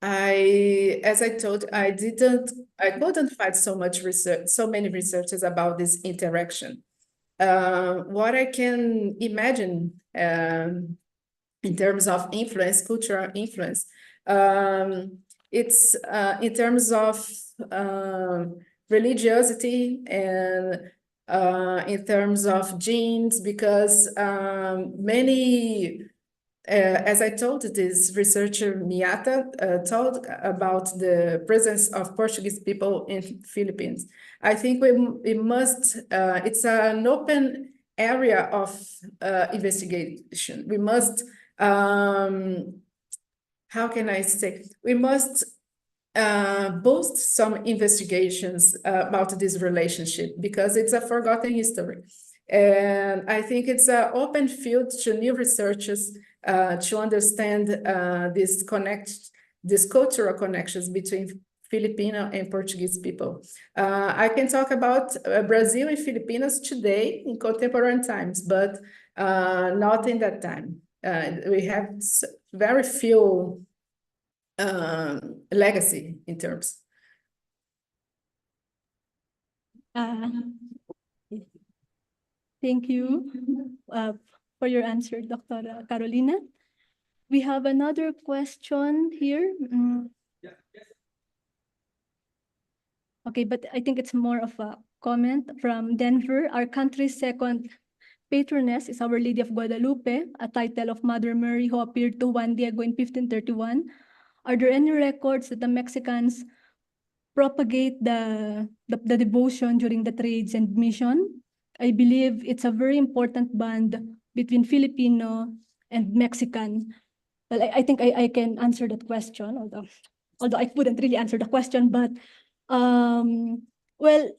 as I told, I couldn't find so many researches about this interaction. What I can imagine in terms of influence, cultural influence, it's in terms of religiosity and in terms of genes, because many. As I told, this researcher Miata told about the presence of Portuguese people in Philippines. I think we must, it's an open area of investigation. We must, how can I say, we must boost some investigations about this relationship, because it's a forgotten history. And I think it's an open field to new researchers to understand these cultural connections between Filipino and Portuguese people. I can talk about Brazil and Filipinos today in contemporary times, but not in that time. We have very few legacy in terms. Thank you for your answer, Dr. Carolina. We have another question here. Okay, but I think it's more of a comment from Denver. Our country's second patroness is Our Lady of Guadalupe, a title of Mother Mary who appeared to Juan Diego in 1531. Are there any records that the Mexicans propagate the devotion during the trades and mission? I believe it's a very important bond between Filipino and Mexican. well, I think I can answer that question, although I wouldn't really answer the question, but well,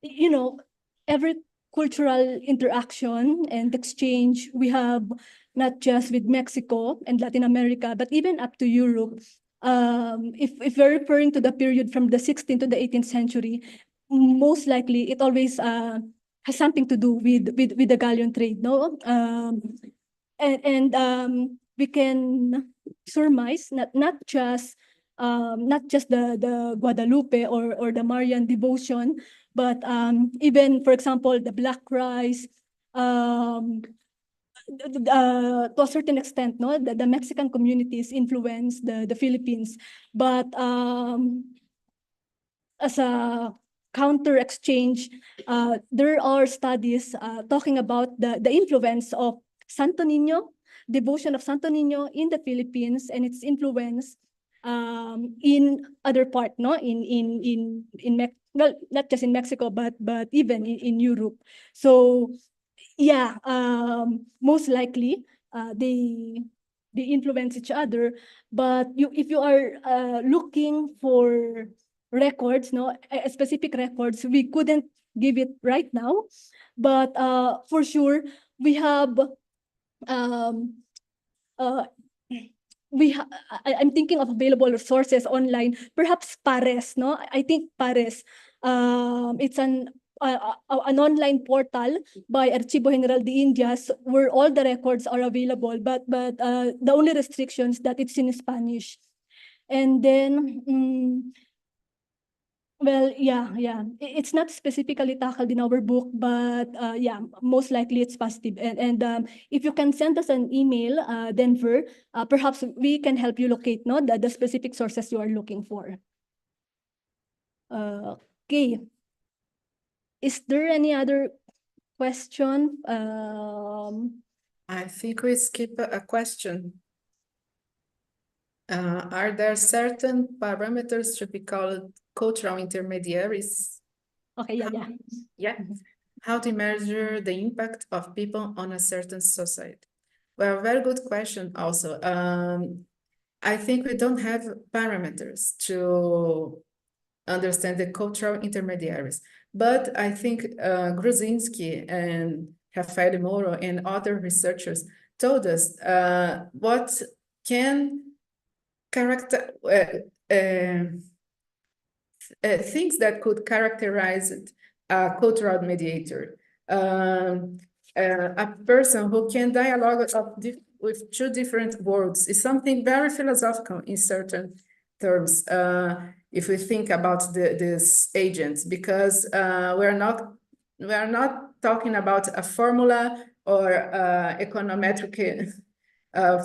you know, every cultural interaction and exchange we have, not just with Mexico and Latin America, but even up to Europe. If we're referring to the period from the 16th to the 18th century, most likely it always has something to do with the galleon trade, no? We can surmise not just the Guadalupe or the Marian devotion, but even, for example, the black rice, to a certain extent, no, the Mexican communities influence the Philippines, but as a counter exchange, there are studies talking about the influence of Santo Niño, devotion of Santo Niño in the Philippines, and its influence in other part, no, well, not just in Mexico, but even in Europe. So yeah, most likely they influence each other. But if you are looking for records, no, specific records, we couldn't give it right now, but for sure we have I'm thinking of available sources online, perhaps Pares, no? I think Pares, it's an online portal by Archivo General de Indias where all the records are available, but the only restrictions that it's in Spanish. And then, well, yeah. It's not specifically tackled in our book, but yeah, most likely it's positive. And if you can send us an email, Denver, perhaps we can help you locate, no, the specific sources you are looking for. Okay. Is there any other question? I think we skip a question. Are there certain parameters to be called cultural intermediaries? Okay, yeah. Yeah. How to measure the impact of people on a certain society? Well, very good question also. I think we don't have parameters to understand the cultural intermediaries, but I think Gruzinski and Rafael Moro and other researchers told us what can character things that could characterize a cultural mediator. A person who can dialogue with two different worlds is something very philosophical in certain terms. If we think about these agents, because we are not talking about a formula or econometric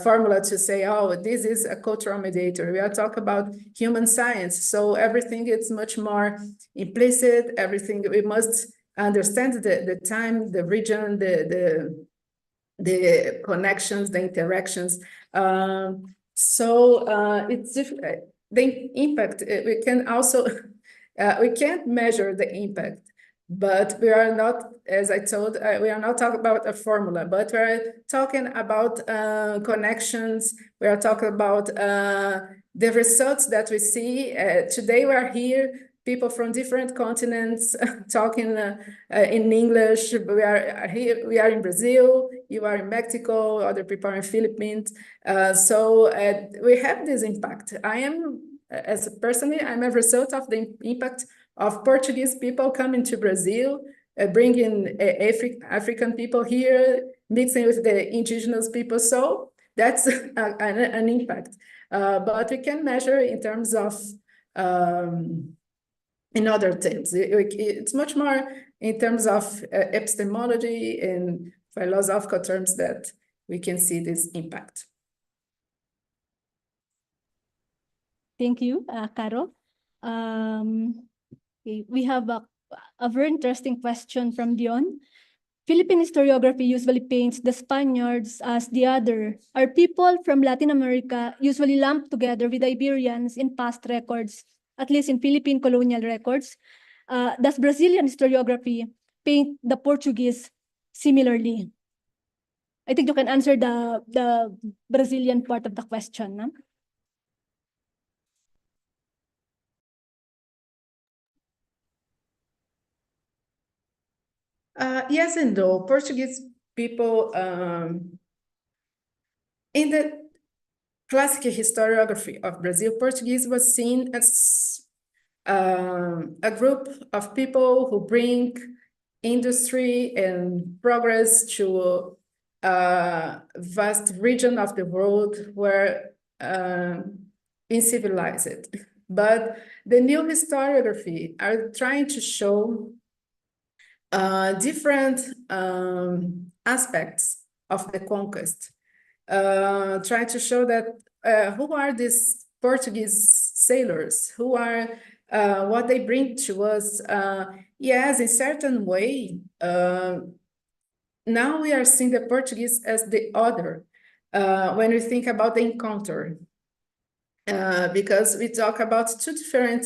formula to say, oh, this is a cultural mediator. We are talking about human science. So everything is much more implicit. Everything, we must understand the time, the region, the connections, the interactions. It's different. The impact, we can also, we can't measure the impact, but we are not, as I told, we are not talking about a formula, but we're talking about connections. We are talking about the results that we see. Today we are here, people from different continents talking in English. We are here, we are in Brazil, you are in Mexico, other people are in Philippines. So we have this impact. I am, as personally, I'm a result of the impact of Portuguese people coming to Brazil, bringing African people here, mixing with the indigenous people. So that's an impact. But we can measure in terms of, in other things. It's much more in terms of epistemology and philosophical terms that we can see this impact. Thank you, Caro. Okay, we have a very interesting question from Dion. Philippine historiography usually paints the Spaniards as the other. Are people from Latin America usually lumped together with Iberians in past records, at least in Philippine colonial records? Does Brazilian historiography paint the Portuguese similarly? I think you can answer the Brazilian part of the question, no? Yes and no. Portuguese people, in the classic historiography of Brazil, Portuguese was seen as a group of people who bring industry and progress to a vast region of the world where being civilized. But the new historiography are trying to show different aspects of the conquest, trying to show that who are these Portuguese sailors, who are what they bring to us. Yes, in certain way, now we are seeing the Portuguese as the other when we think about the encounter, because we talk about two different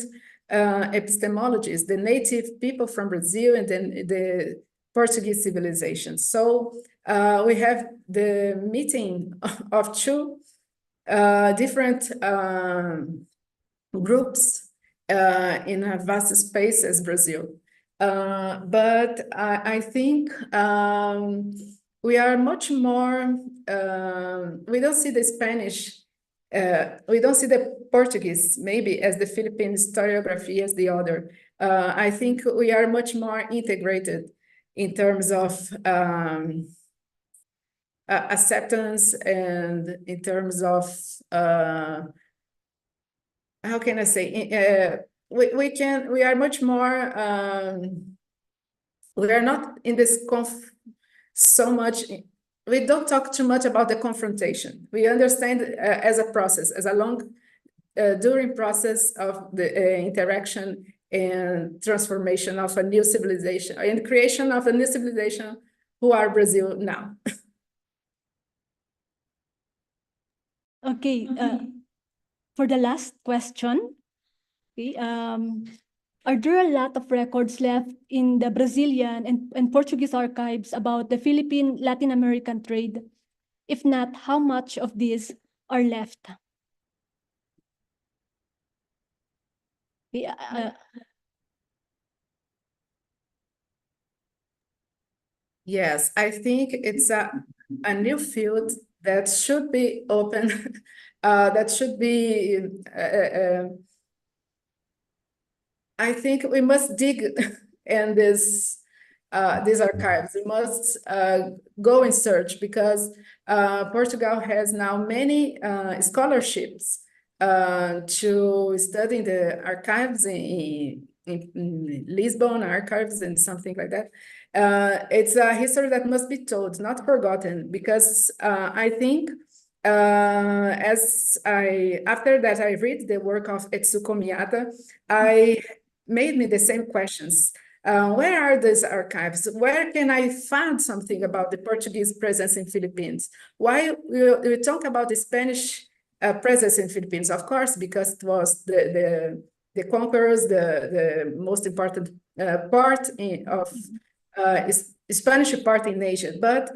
epistemologies, the native people from Brazil and then the Portuguese civilization. So we have the meeting of two different groups in a vast space as Brazil. But I think we are much more, we don't see the Spanish, we don't see the Portuguese maybe as the Philippine historiography as the other. I think we are much more integrated in terms of acceptance and in terms of how can I say, we are much more, we are not in this so much, we don't talk too much about the confrontation. We understand as a process, as a long, during process of the interaction and transformation of a new civilization and creation of a new civilization who are Brazil now. Okay, for the last question, okay, are there a lot of records left in the Brazilian and Portuguese archives about the Philippine Latin American trade? If not, how much of these are left? Okay, Yes, I think it's a new field that should be open, that should be, I think we must dig in these archives. We must go in search because Portugal has now many scholarships to study the archives in Lisbon archives and something like that. It's a history that must be told, not forgotten, because I think after that I read the work of Etsuko Miyata, I made me the same questions. Where are these archives? Where can I find something about the Portuguese presence in Philippines? Why we talk about the Spanish presence in Philippines? Of course, because it was the conquerors, the most important part of Spanish part in Asia. But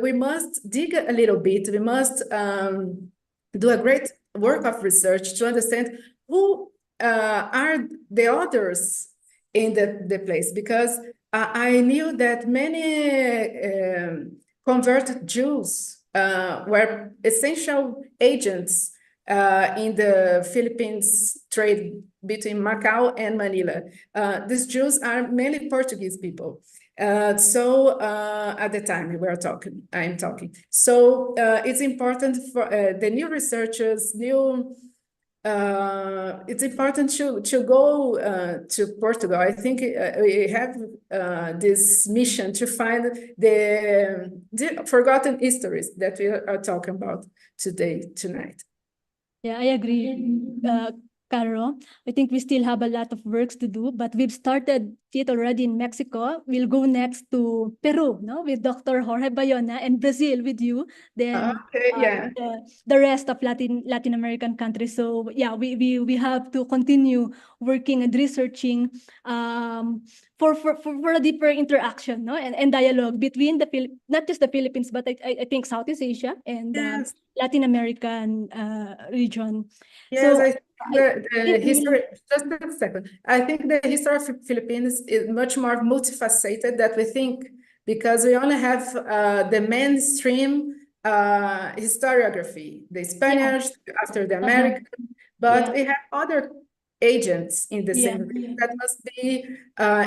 we must dig a little bit. We must do a great work of research to understand who are the others in the place, because I knew that many converted Jews were essential agents in the Philippines trade between Macau and Manila. These Jews are mainly Portuguese people. So at the time I'm talking. So it's important for the new researchers, it's important to go to Portugal. I think we have this mission to find the forgotten histories that we are talking about tonight. yeah, I agree. Caro. I think we still have a lot of works to do, but we've started it already in Mexico. We'll go next to Peru, no, with Dr. Jorge Bayona, and Brazil with you. Then Okay, yeah. the rest of Latin American countries. So yeah, we have to continue working and researching for a deeper interaction, no, and dialogue between not just the Philippines, but I think Southeast Asia and Yes. Latin American region. Yes, So I think the think history, just a second. I think the history of Philippines is much more multifaceted than we think, because we only have the mainstream historiography, the Spanish after the American, but we have other agents in the same region that must be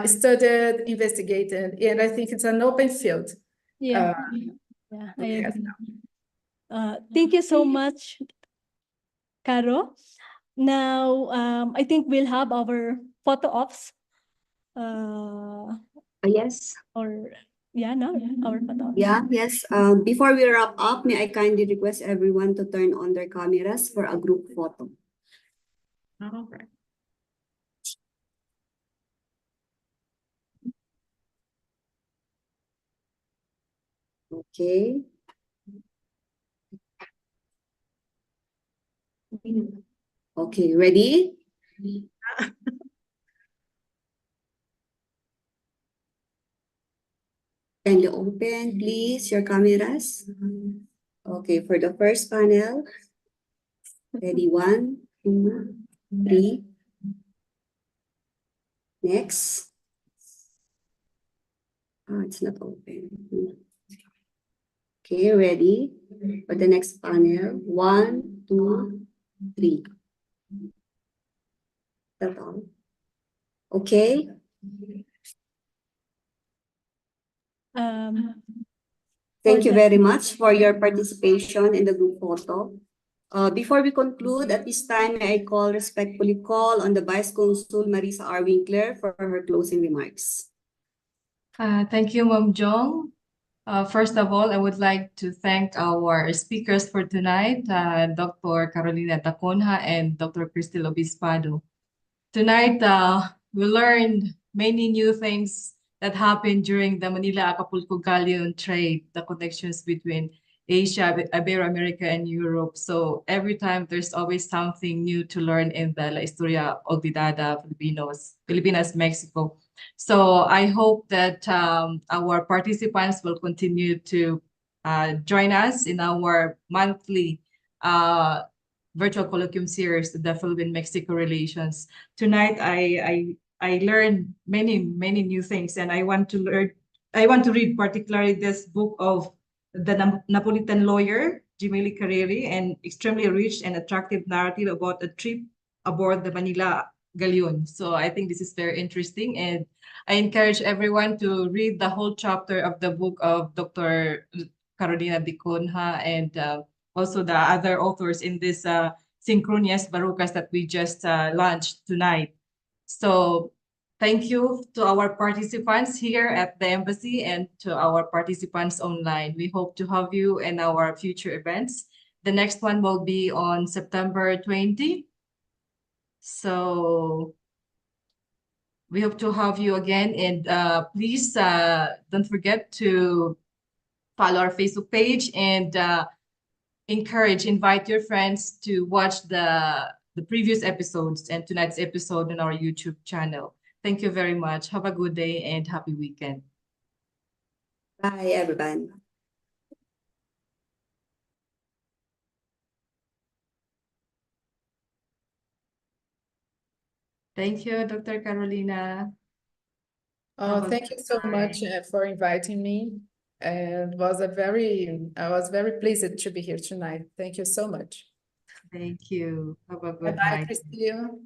studied, investigated, and I think it's an open field. Yeah, I agree. Thank you so much, Caro. Now, I think we'll have our photo ops. Yes. Our photo ops. Yeah, yes. Before we wrap up, may I kindly request everyone to turn on their cameras for a group photo. Okay. Okay. Okay, ready? Can you open, please, your cameras? Okay, for the first panel. Ready, 1, 2, 3. Next. It's not open. Okay, ready? For the next panel. 1, 2, 3. That's all. Okay. Thank you very much for your participation in the group photo. Before we conclude, at this time, I respectfully call on the Vice Consul Marisa R. Winkler for her closing remarks. Thank you, Ma'am Jong. First of all, I would like to thank our speakers for tonight, Dr. Carolina Taconja and Dr. Cristel Obispado. Tonight, we learned many new things that happened during the Manila-Acapulco galleon trade, the connections between Asia, Ibero-America, and Europe. So every time there's always something new to learn in the La Historia Olvidada, Filipinas-México. So I hope that our participants will continue to join us in our monthly virtual colloquium series, the Philippine-Mexico relations. Tonight, I learned many new things, and I want to read particularly this book of the Napolitan lawyer, Jimeli Carreri, an extremely rich and attractive narrative about a trip aboard the Manila Galleon. So I think this is very interesting, and I encourage everyone to read the whole chapter of the book of Dr. Carolina Taconja and also the other authors in this Synchronous Barucas that we just launched tonight. So thank you to our participants here at the embassy and to our participants online. We hope to have you in our future events. The next one will be on September 20. So we hope to have you again, and please don't forget to follow our Facebook page and invite your friends to watch the previous episodes and tonight's episode on our YouTube channel. Thank you very much. Have a good day and happy weekend. Bye, everyone. Thank you, Dr. Carolina. Oh, thank you so much for inviting me. And I was very pleased to be here tonight. Thank you so much. Thank you. Have a good Bye-bye, night. Cristel.